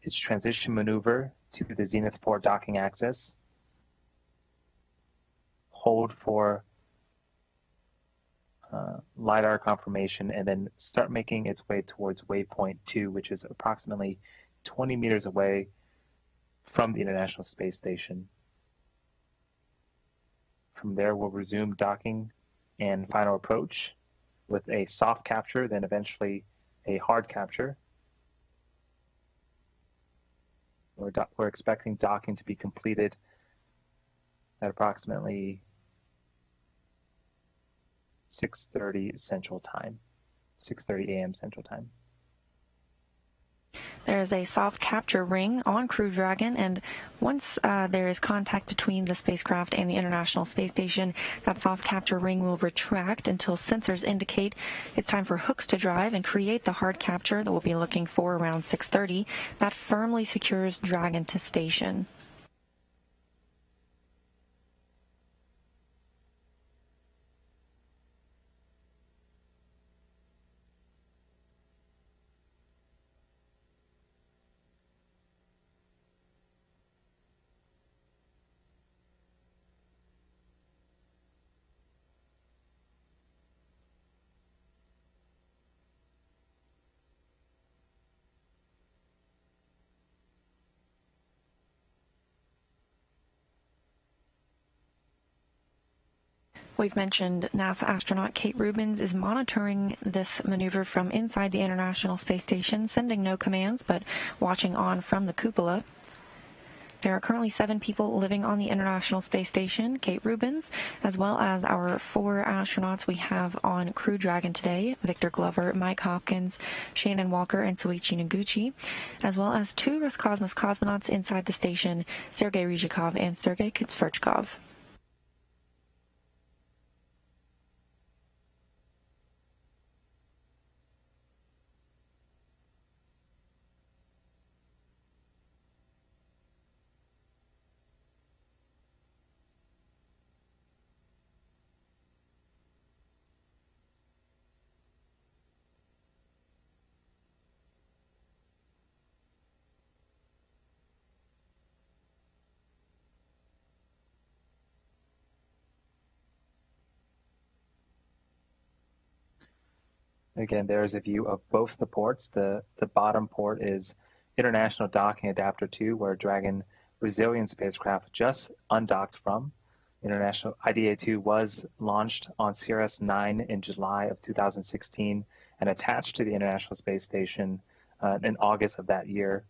its transition maneuver to the zenith port docking axis. Hold for LiDAR confirmation, and then start making its way towards waypoint 2, which is approximately 20 meters away from the International Space Station. From there, we'll resume docking and final approach with a soft capture, then eventually a hard capture. We're expecting docking to be completed at approximately 6:30 Central Time, 6:30 a.m. Central Time. There is a soft capture ring on Crew Dragon, and once there is contact between the spacecraft and the International Space Station, that soft capture ring will retract until sensors indicate it's time for hooks to drive and create the hard capture that we'll be looking for around 6:30. That firmly secures Dragon to station. We've mentioned NASA astronaut Kate Rubins is monitoring this maneuver from inside the International Space Station, sending no commands, but watching on from the cupola. There are currently 7 people living on the International Space Station, Kate Rubins, as well as our 4 astronauts we have on Crew Dragon today, Victor Glover, Mike Hopkins, Shannon Walker, and Soichi Noguchi, as well as 2 Roscosmos cosmonauts inside the station, Sergei Ryzhikov and Sergei Kutsverchkov. Again, there is a view of both the ports. The bottom port is International Docking Adapter 2, where Dragon Resilient spacecraft just undocked from. International IDA-2 was launched on CRS-9 in July of 2016 and attached to the International Space Station in August of that year.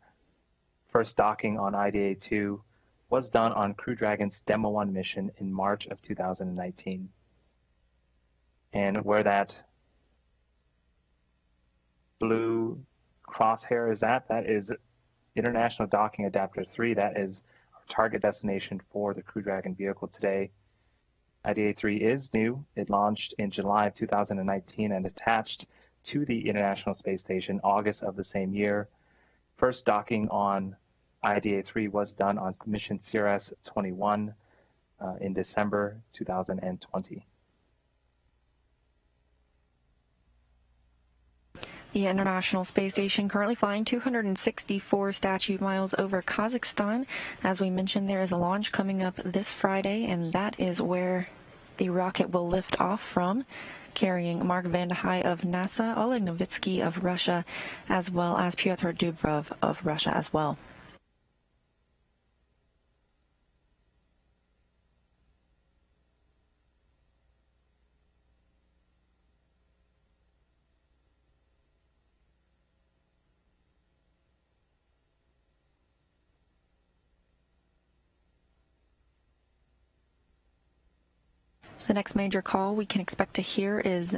First docking on IDA-2 was done on Crew Dragon's Demo 1 mission in March of 2019. And where that blue crosshair is at, that is International Docking Adapter 3. That is our target destination for the Crew Dragon vehicle today. IDA-3 is new. It launched in July of 2019 and attached to the International Space Station August of the same year. First docking on IDA-3 was done on mission CRS-21 in December 2020. The International Space Station currently flying 264 statute miles over Kazakhstan. As we mentioned, there is a launch coming up this Friday, and that is where the rocket will lift off from, carrying Mark Vande Hei of NASA, Oleg Novitsky of Russia, as well as Pyotr Dubrov of Russia as well. The next major call we can expect to hear is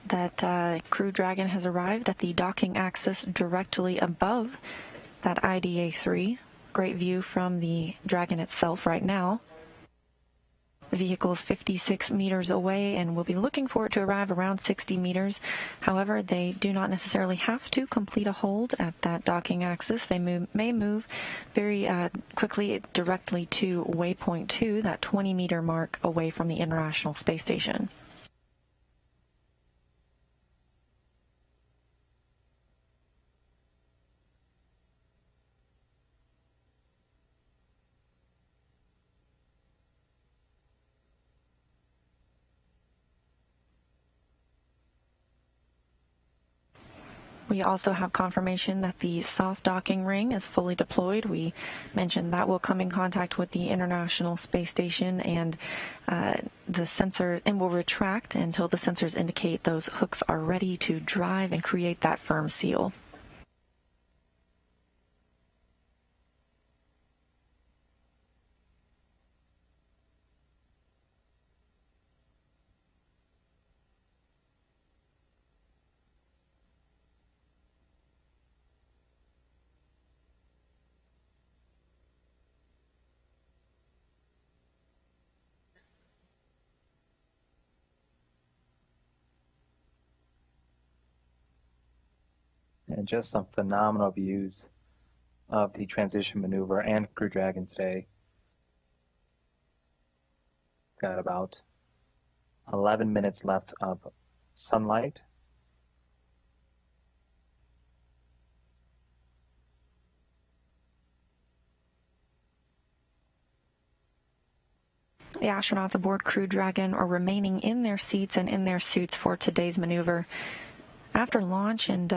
that Crew Dragon has arrived at the docking axis directly above that IDA-3. Great view from the Dragon itself right now. The vehicle is 56 meters away and will be looking for it to arrive around 60 meters. However, they do not necessarily have to complete a hold at that docking axis. They may move very quickly directly to waypoint 2, that 20-meter mark away from the International Space Station. We also have confirmation that the soft docking ring is fully deployed. We mentioned that will come in contact with the International Space Station, and the sensor will retract until the sensors indicate those hooks are ready to drive and create that firm seal. And just some phenomenal views of the transition maneuver and Crew Dragon today. Got about 11 minutes left of sunlight. The astronauts aboard Crew Dragon are remaining in their seats and in their suits for today's maneuver. After launch and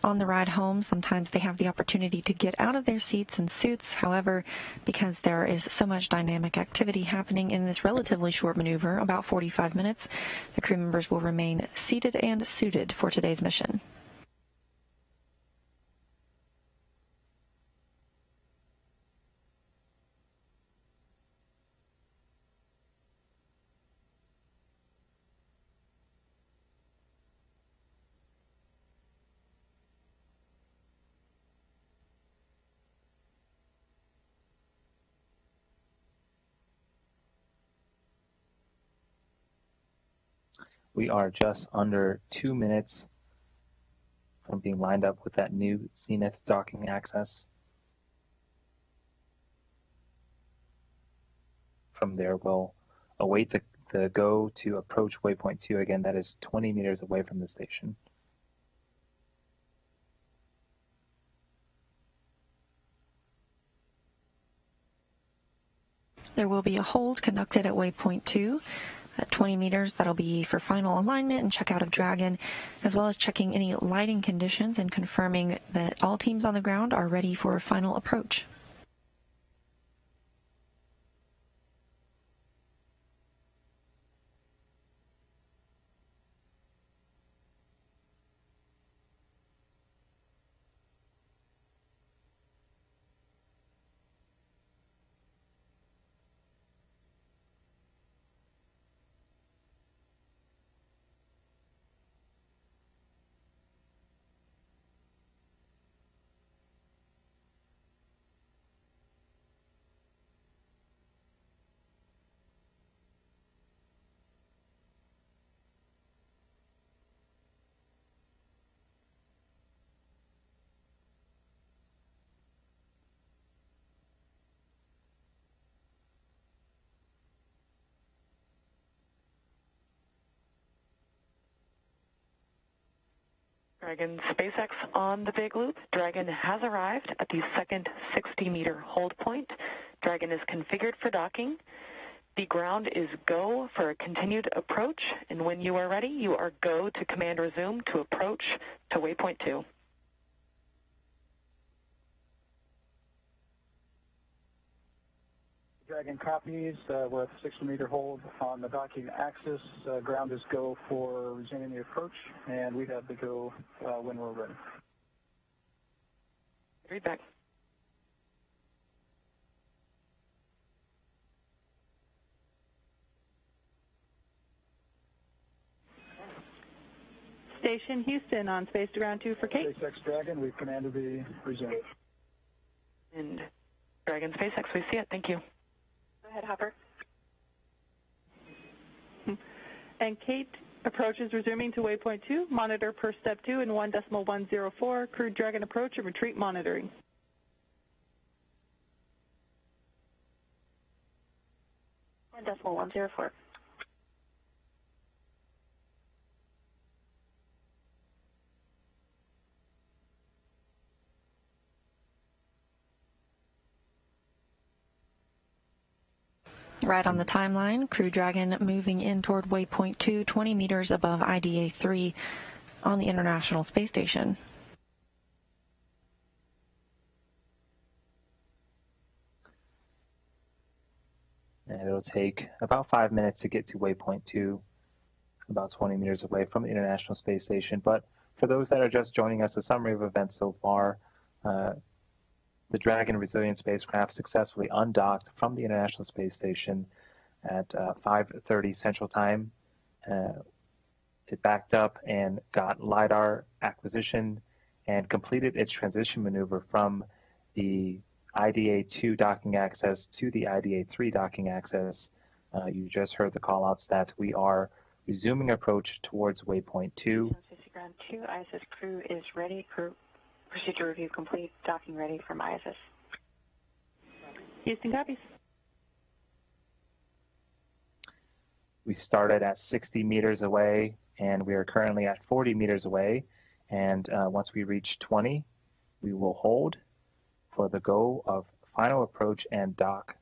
on the ride home, sometimes they have the opportunity to get out of their seats and suits. However, because there is so much dynamic activity happening in this relatively short maneuver, about 45 minutes, the crew members will remain seated and suited for today's mission. We are just under 2 minutes from being lined up with that new Zenith docking access. From there, we'll await the go to approach waypoint 2. Again, that is 20 meters away from the station. There will be a hold conducted at waypoint 2. At 20 meters, that'll be for final alignment and checkout of Dragon, as well as checking any lighting conditions and confirming that all teams on the ground are ready for a final approach. Dragon SpaceX on the big loop. Dragon has arrived at the second 60-meter hold point. Dragon is configured for docking. The ground is go for a continued approach, and when you are ready, you are go to command resume to approach to waypoint 2. Dragon copies. We're at the 60-meter hold on the docking axis. Ground is go for resuming the approach, and we have the go when we're ready. Read back. Station Houston on space to ground 2 for Kate. SpaceX Dragon, we've commanded the resume. And Dragon SpaceX, we see it. Thank you. Go ahead, Hopper. And Kate, approach is resuming to waypoint 2. Monitor per step 2 in 1.104. Crew Dragon approach and retreat monitoring. And 1.104. Right on the timeline, Crew Dragon moving in toward waypoint 2, 20 meters above IDA 3 on the International Space Station. And it'll take about 5 minutes to get to waypoint 2, about 20 meters away from the International Space Station. But for those that are just joining us, a summary of events so far. The Dragon resilient spacecraft successfully undocked from the International Space Station at 5:30 Central Time. It backed up and got LiDAR acquisition and completed its transition maneuver from the IDA-2 docking access to the IDA-3 docking access. You just heard the callouts that we are resuming approach towards waypoint 2. Ground 2, ISS crew is ready. Procedure review complete. Docking ready from ISS. Houston copies. We started at 60 meters away, and we are currently at 40 meters away. And once we reach 20, we will hold for the go of final approach and dock.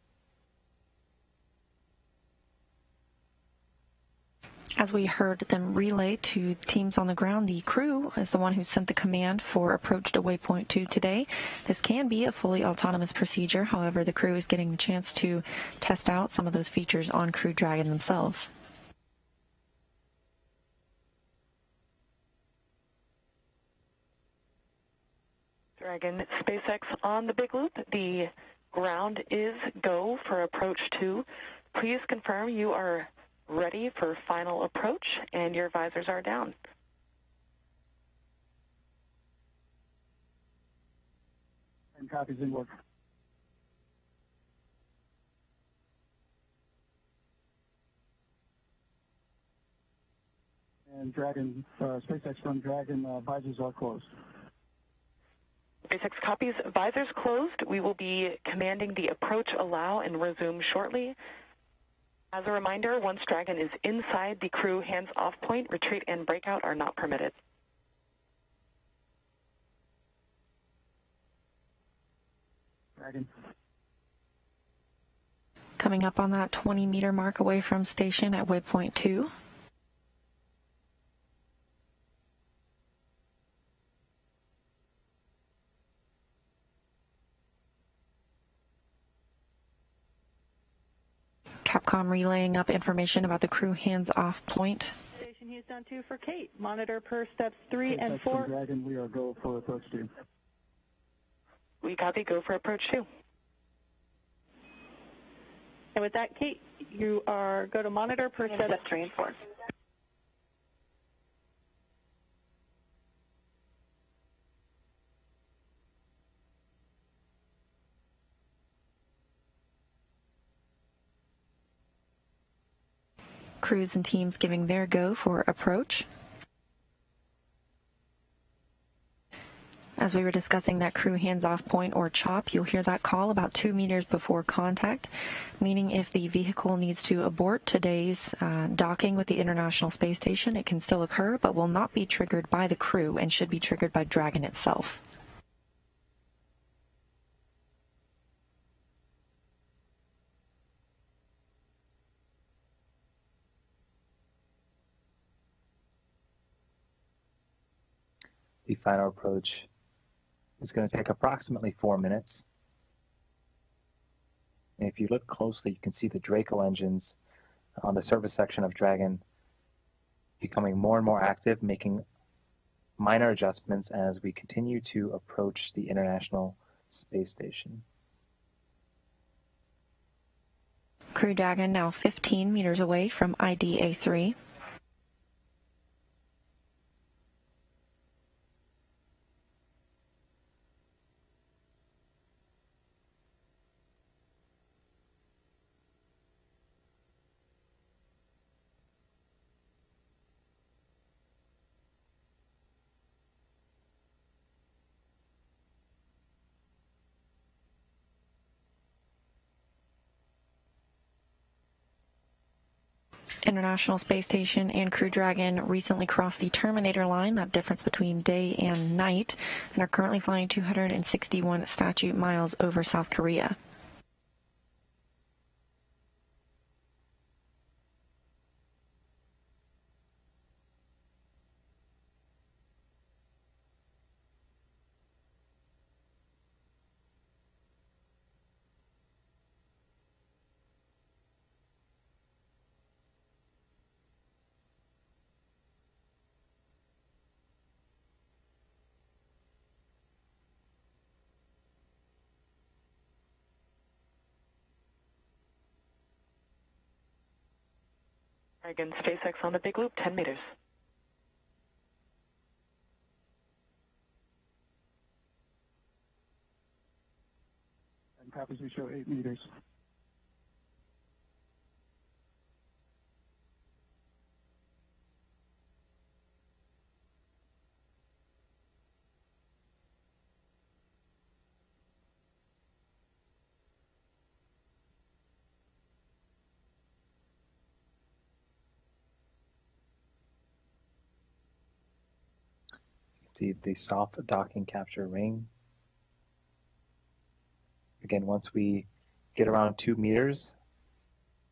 As we heard them relay to teams on the ground, the crew is the one who sent the command for approach to waypoint 2 today. This can be a fully autonomous procedure. However, the crew is getting the chance to test out some of those features on Crew Dragon themselves. Dragon SpaceX on the big loop. The ground is go for approach 2. Please confirm you are ready for final approach and your visors are down. And copies in work. And Dragon, SpaceX from Dragon, visors are closed. SpaceX copies, visors closed. We will be commanding the approach allow and resume shortly. As a reminder, once Dragon is inside the crew hands-off point, retreat and breakout are not permitted. Dragon. Coming up on that 20-meter mark away from station at waypoint 2. Capcom relaying up information about the crew hands-off point. Station Houston 2 for Kate. Monitor per steps 3 and 4. From Dragon, we are go for approach 2. We copy, go for approach 2. And with that, Kate, you are go to monitor per step 3 and 4. Crews and teams giving their go for approach. As we were discussing that crew hands-off point or CHOP, you'll hear that call about 2 meters before contact, meaning if the vehicle needs to abort today's docking with the International Space Station, it can still occur, but will not be triggered by the crew and should be triggered by Dragon itself. The final approach is going to take approximately 4 minutes. And if you look closely, you can see the Draco engines on the service section of Dragon becoming more and more active, making minor adjustments as we continue to approach the International Space Station. Crew Dragon now 15 meters away from IDA 3. International Space Station and Crew Dragon recently crossed the terminator line, that difference between day and night, and are currently flying 261 statute miles over South Korea. Dragon SpaceX on the big loop, 10 meters. And copies, we show 8 meters. See the soft docking capture ring. Again, once we get around 2 meters,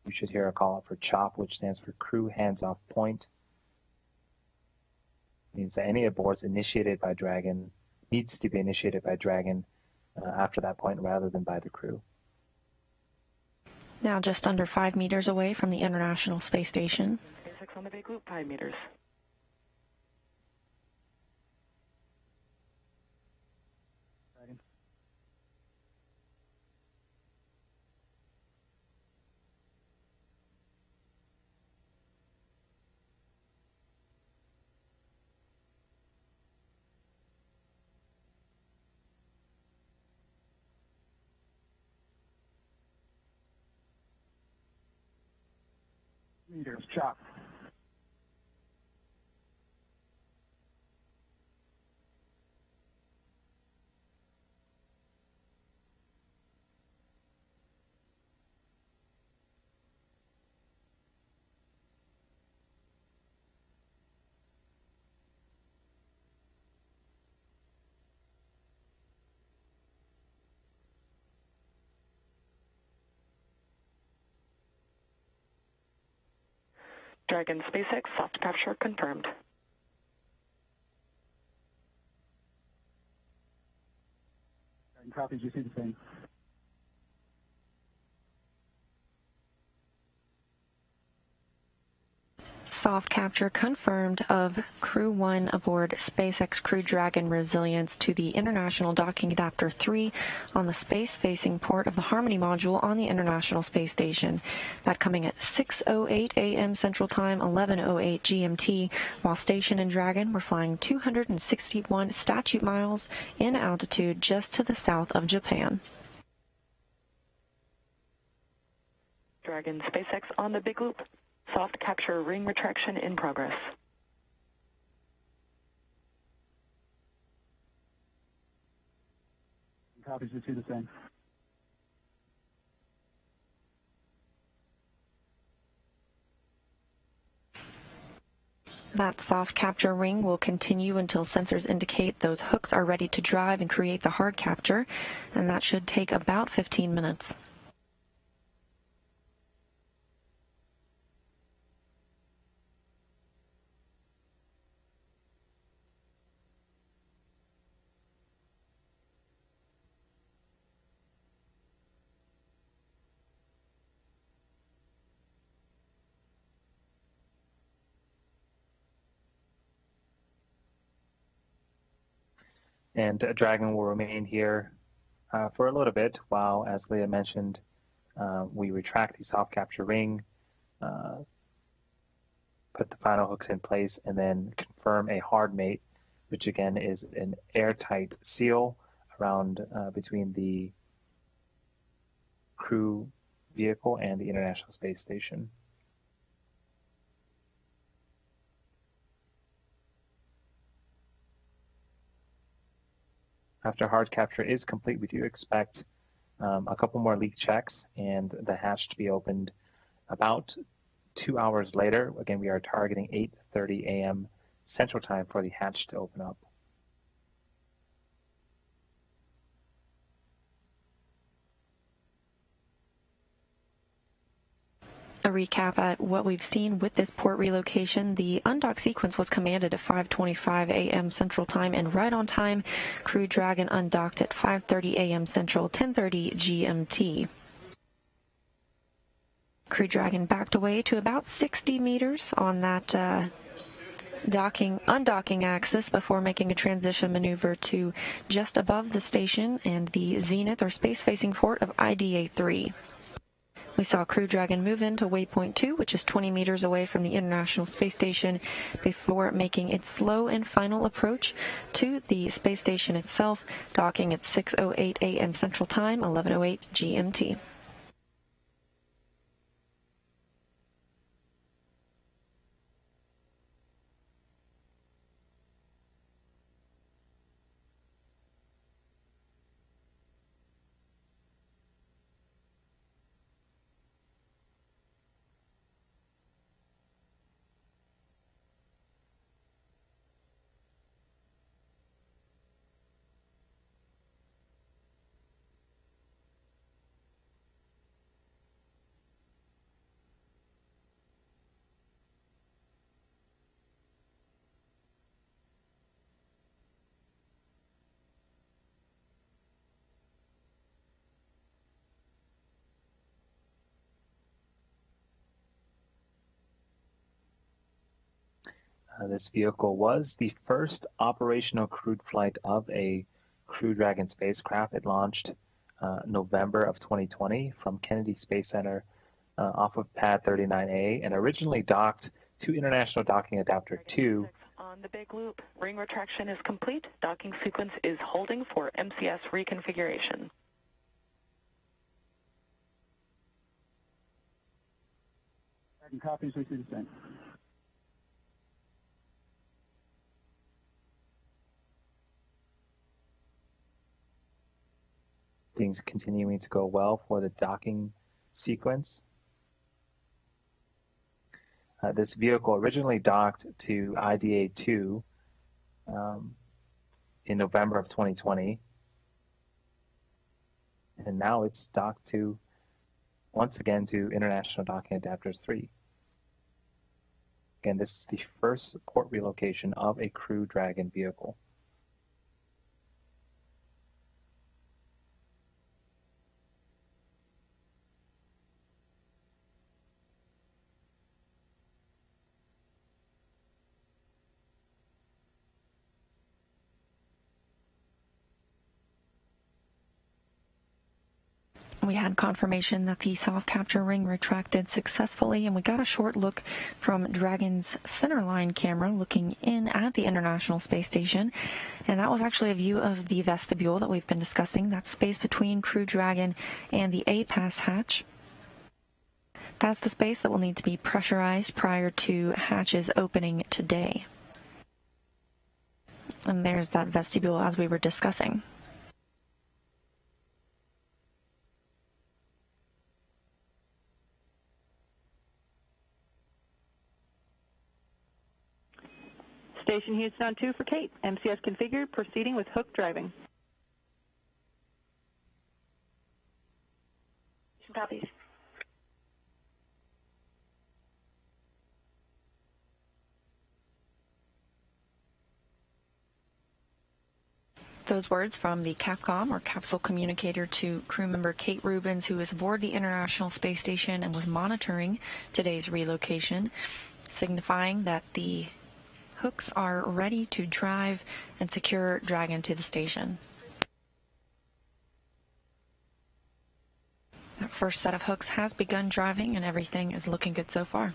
you should hear a call out for CHOP, which stands for Crew Hands Off Point. It means that any aborts initiated by Dragon needs to be initiated by Dragon after that point rather than by the crew. Now just under 5 meters away from the International Space Station. SpaceX on the big loop, 5 meters. Meters, CHOP. Dragon SpaceX soft capture confirmed. And copies, you see the same. Soft capture confirmed of Crew 1 aboard SpaceX Crew Dragon Resilience to the International Docking Adapter 3 on the space-facing port of the Harmony module on the International Space Station. That coming at 6:08 a.m. Central Time, 11:08 GMT, while Station and Dragon were flying 261 statute miles in altitude just to the south of Japan. Dragon SpaceX on the big loop. Soft capture ring retraction in progress. Copies, you see the same. That soft capture ring will continue until sensors indicate those hooks are ready to drive and create the hard capture, and that should take about 15 minutes. And Dragon will remain here for a little bit while, as Leah mentioned, we retract the soft capture ring, put the final hooks in place, and then confirm a hard mate, which again is an airtight seal around between the crew vehicle and the International Space Station. After hard capture is complete, we do expect a couple more leak checks and the hatch to be opened about 2 hours later. Again, we are targeting 8:30 a.m. Central Time for the hatch to open up. A recap at what we've seen with this port relocation. The undock sequence was commanded at 5:25 a.m. Central Time, and right on time, Crew Dragon undocked at 5:30 a.m. Central, 10:30 GMT. Crew Dragon backed away to about 60 meters on that undocking axis before making a transition maneuver to just above the station and the zenith or space-facing port of IDA-3. We saw Crew Dragon move into waypoint 2, which is 20 meters away from the International Space Station, before making its slow and final approach to the space station itself, docking at 6:08 a.m. Central Time, 11:08 GMT. This vehicle was the first operational crewed flight of a Crew Dragon spacecraft. It launched November of 2020 from Kennedy Space Center off of Pad 39A and originally docked to International Docking Adapter 2. On the big loop, ring retraction is complete. Docking sequence is holding for MCS reconfiguration. Copies, we see the same. Things continuing to go well for the docking sequence. This vehicle originally docked to IDA-2 in November of 2020, and now it's docked to, once again, to International Docking Adapter 3. Again, this is the first port relocation of a Crew Dragon vehicle. We had confirmation that the soft capture ring retracted successfully, and we got a short look from Dragon's centerline camera looking in at the International Space Station, and that was actually a view of the vestibule that we've been discussing, that space between Crew Dragon and the A-Pass hatch. That's the space that will need to be pressurized prior to hatches opening today. And there's that vestibule as we were discussing. Station Houston on 2 for Kate. MCS configured, proceeding with hook driving. Copies. Those words from the Capcom, or capsule communicator, to crew member Kate Rubens, who is aboard the International Space Station and was monitoring today's relocation, signifying that the hooks are ready to drive and secure Dragon to the station. That first set of hooks has begun driving, and everything is looking good so far.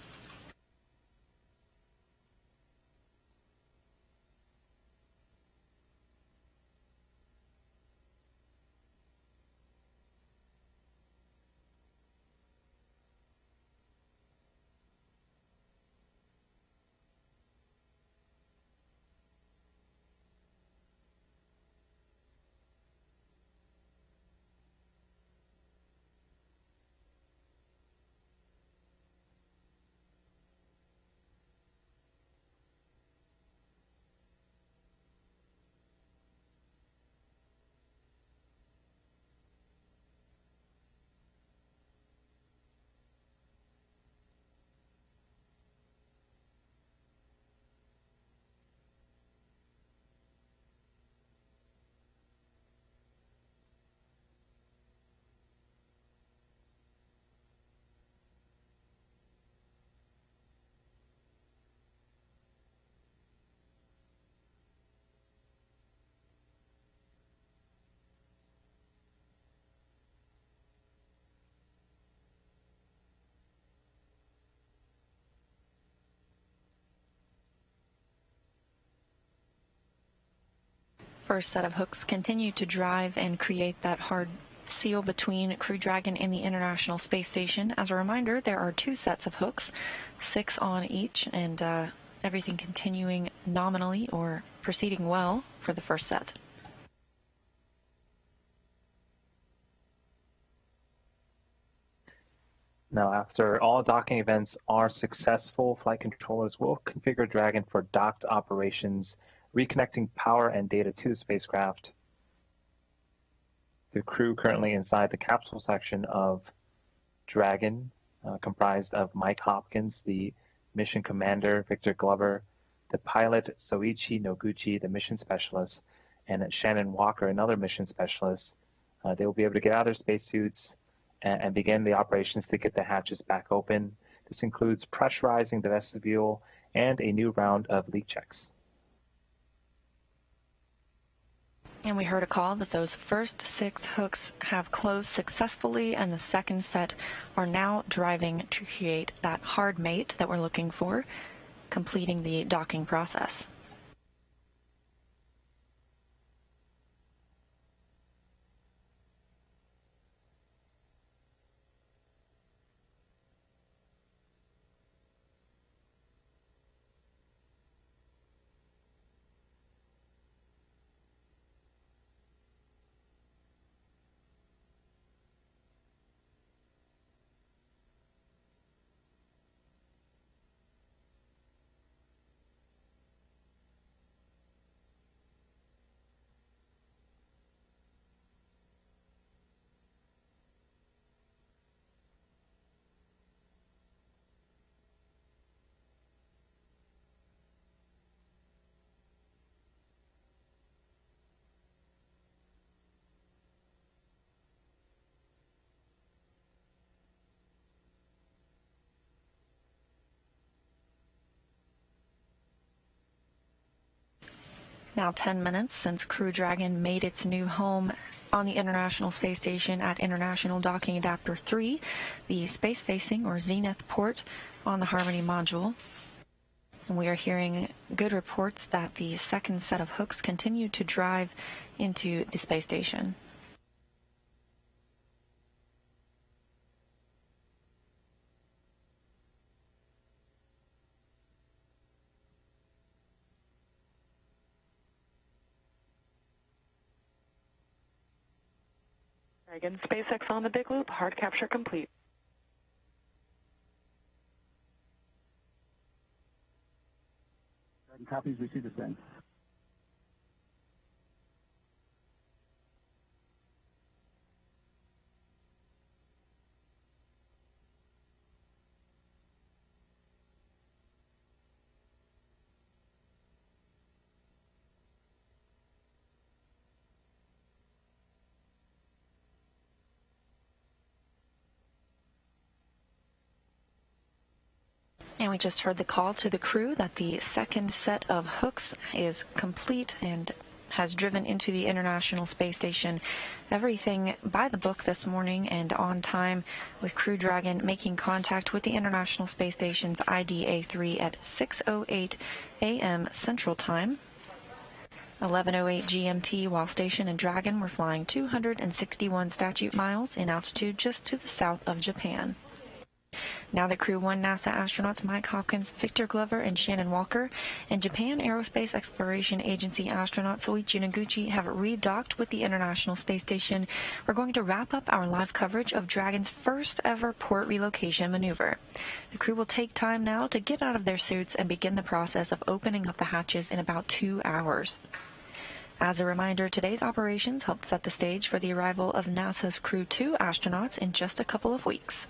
first set of hooks continue to drive and create that hard seal between Crew Dragon and the International Space Station. As a reminder, there are 2 sets of hooks, 6 on each, and everything continuing nominally or proceeding well for the first set. Now, after all docking events are successful, flight controllers will configure Dragon for docked operations, reconnecting power and data to the spacecraft. The crew currently inside the capsule section of Dragon, comprised of Mike Hopkins, the mission commander, Victor Glover, the pilot, Soichi Noguchi, the mission specialist, and Shannon Walker, another mission specialist. They will be able to get out of their spacesuits and begin the operations to get the hatches back open. This includes pressurizing the vestibule and a new round of leak checks. And we heard a call that those first 6 hooks have closed successfully, and the second set are now driving to create that hard mate that we're looking for, completing the docking process. Now 10 minutes since Crew Dragon made its new home on the International Space Station at International Docking Adapter 3, the space-facing or Zenith port on the Harmony module. And we are hearing good reports that the second set of hooks continue to drive into the space station. Dragon, SpaceX on the big loop, hard capture complete. Dragon copies, we see the same. And we just heard the call to the crew that the second set of hooks is complete and has driven into the International Space Station. Everything by the book this morning and on time, with Crew Dragon making contact with the International Space Station's IDA-3 at 6:08 a.m. Central Time. 11:08 GMT, while Station and Dragon were flying 261 statute miles in altitude just to the south of Japan. Now that Crew 1 NASA astronauts Mike Hopkins, Victor Glover, and Shannon Walker, and Japan Aerospace Exploration Agency astronaut Soichi Noguchi have redocked with the International Space Station, we're going to wrap up our live coverage of Dragon's first ever port relocation maneuver. The crew will take time now to get out of their suits and begin the process of opening up the hatches in about 2 hours. As a reminder, today's operations helped set the stage for the arrival of NASA's Crew 2 astronauts in just a couple of weeks.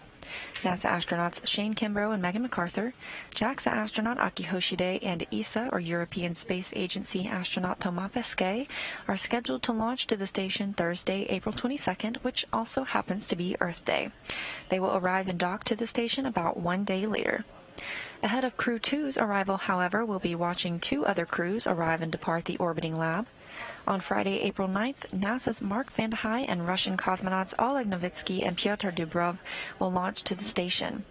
NASA astronauts Shane Kimbrough and Megan MacArthur, JAXA astronaut Aki Hoshide, and ESA, or European Space Agency astronaut Thomas Pesquet, are scheduled to launch to the station Thursday, April 22nd, which also happens to be Earth Day. They will arrive and dock to the station about 1 day later. Ahead of Crew 2's arrival, however, we'll be watching 2 other crews arrive and depart the orbiting lab. On Friday, April 9th, NASA's Mark Vande Hei and Russian cosmonauts Oleg Novitsky and Pyotr Dubrov will launch to the station.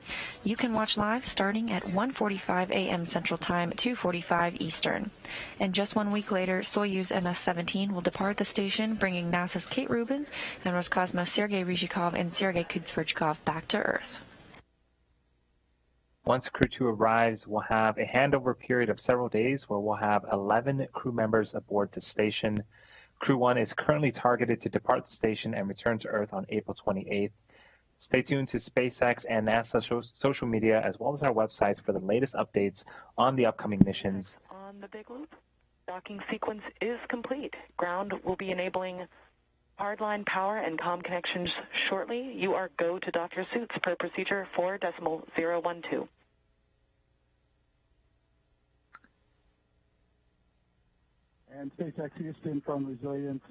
You can watch live starting at 1:45 a.m. Central Time, 2:45 Eastern. And just 1 week later, Soyuz MS-17 will depart the station, bringing NASA's Kate Rubins and Roscosmos Sergei Ryzhikov and Sergei Kudzverchkov back to Earth. Once Crew 2 arrives, we'll have a handover period of several days where we'll have 11 crew members aboard the station. Crew 1 is currently targeted to depart the station and return to Earth on April 28th. Stay tuned to SpaceX and NASA social media as well as our websites for the latest updates on the upcoming missions. On the big loop, docking sequence is complete. Ground will be enabling hardline power and comm connections shortly. You are go to dock your suits per procedure 4.012. And SpaceX Houston from Resilience,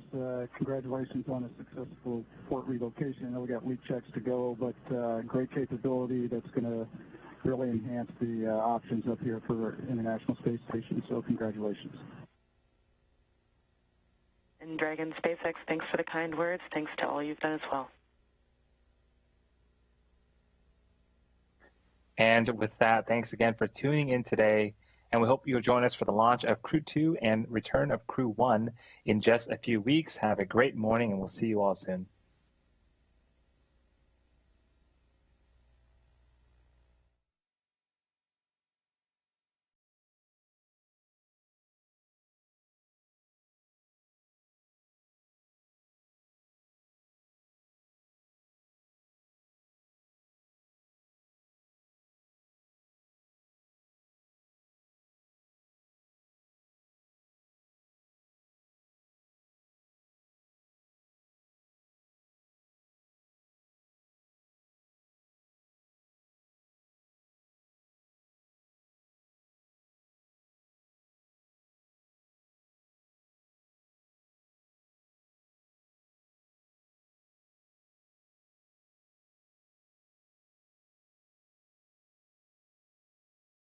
congratulations on a successful port relocation. I know we got week checks to go, but great capability that's going to really enhance the options up here for International Space Station, so congratulations. And Dragon SpaceX, thanks for the kind words. Thanks to all you've done as well. And with that, thanks again for tuning in today. And we hope you'll join us for the launch of Crew 2 and return of Crew 1 in just a few weeks. Have a great morning, and we'll see you all soon.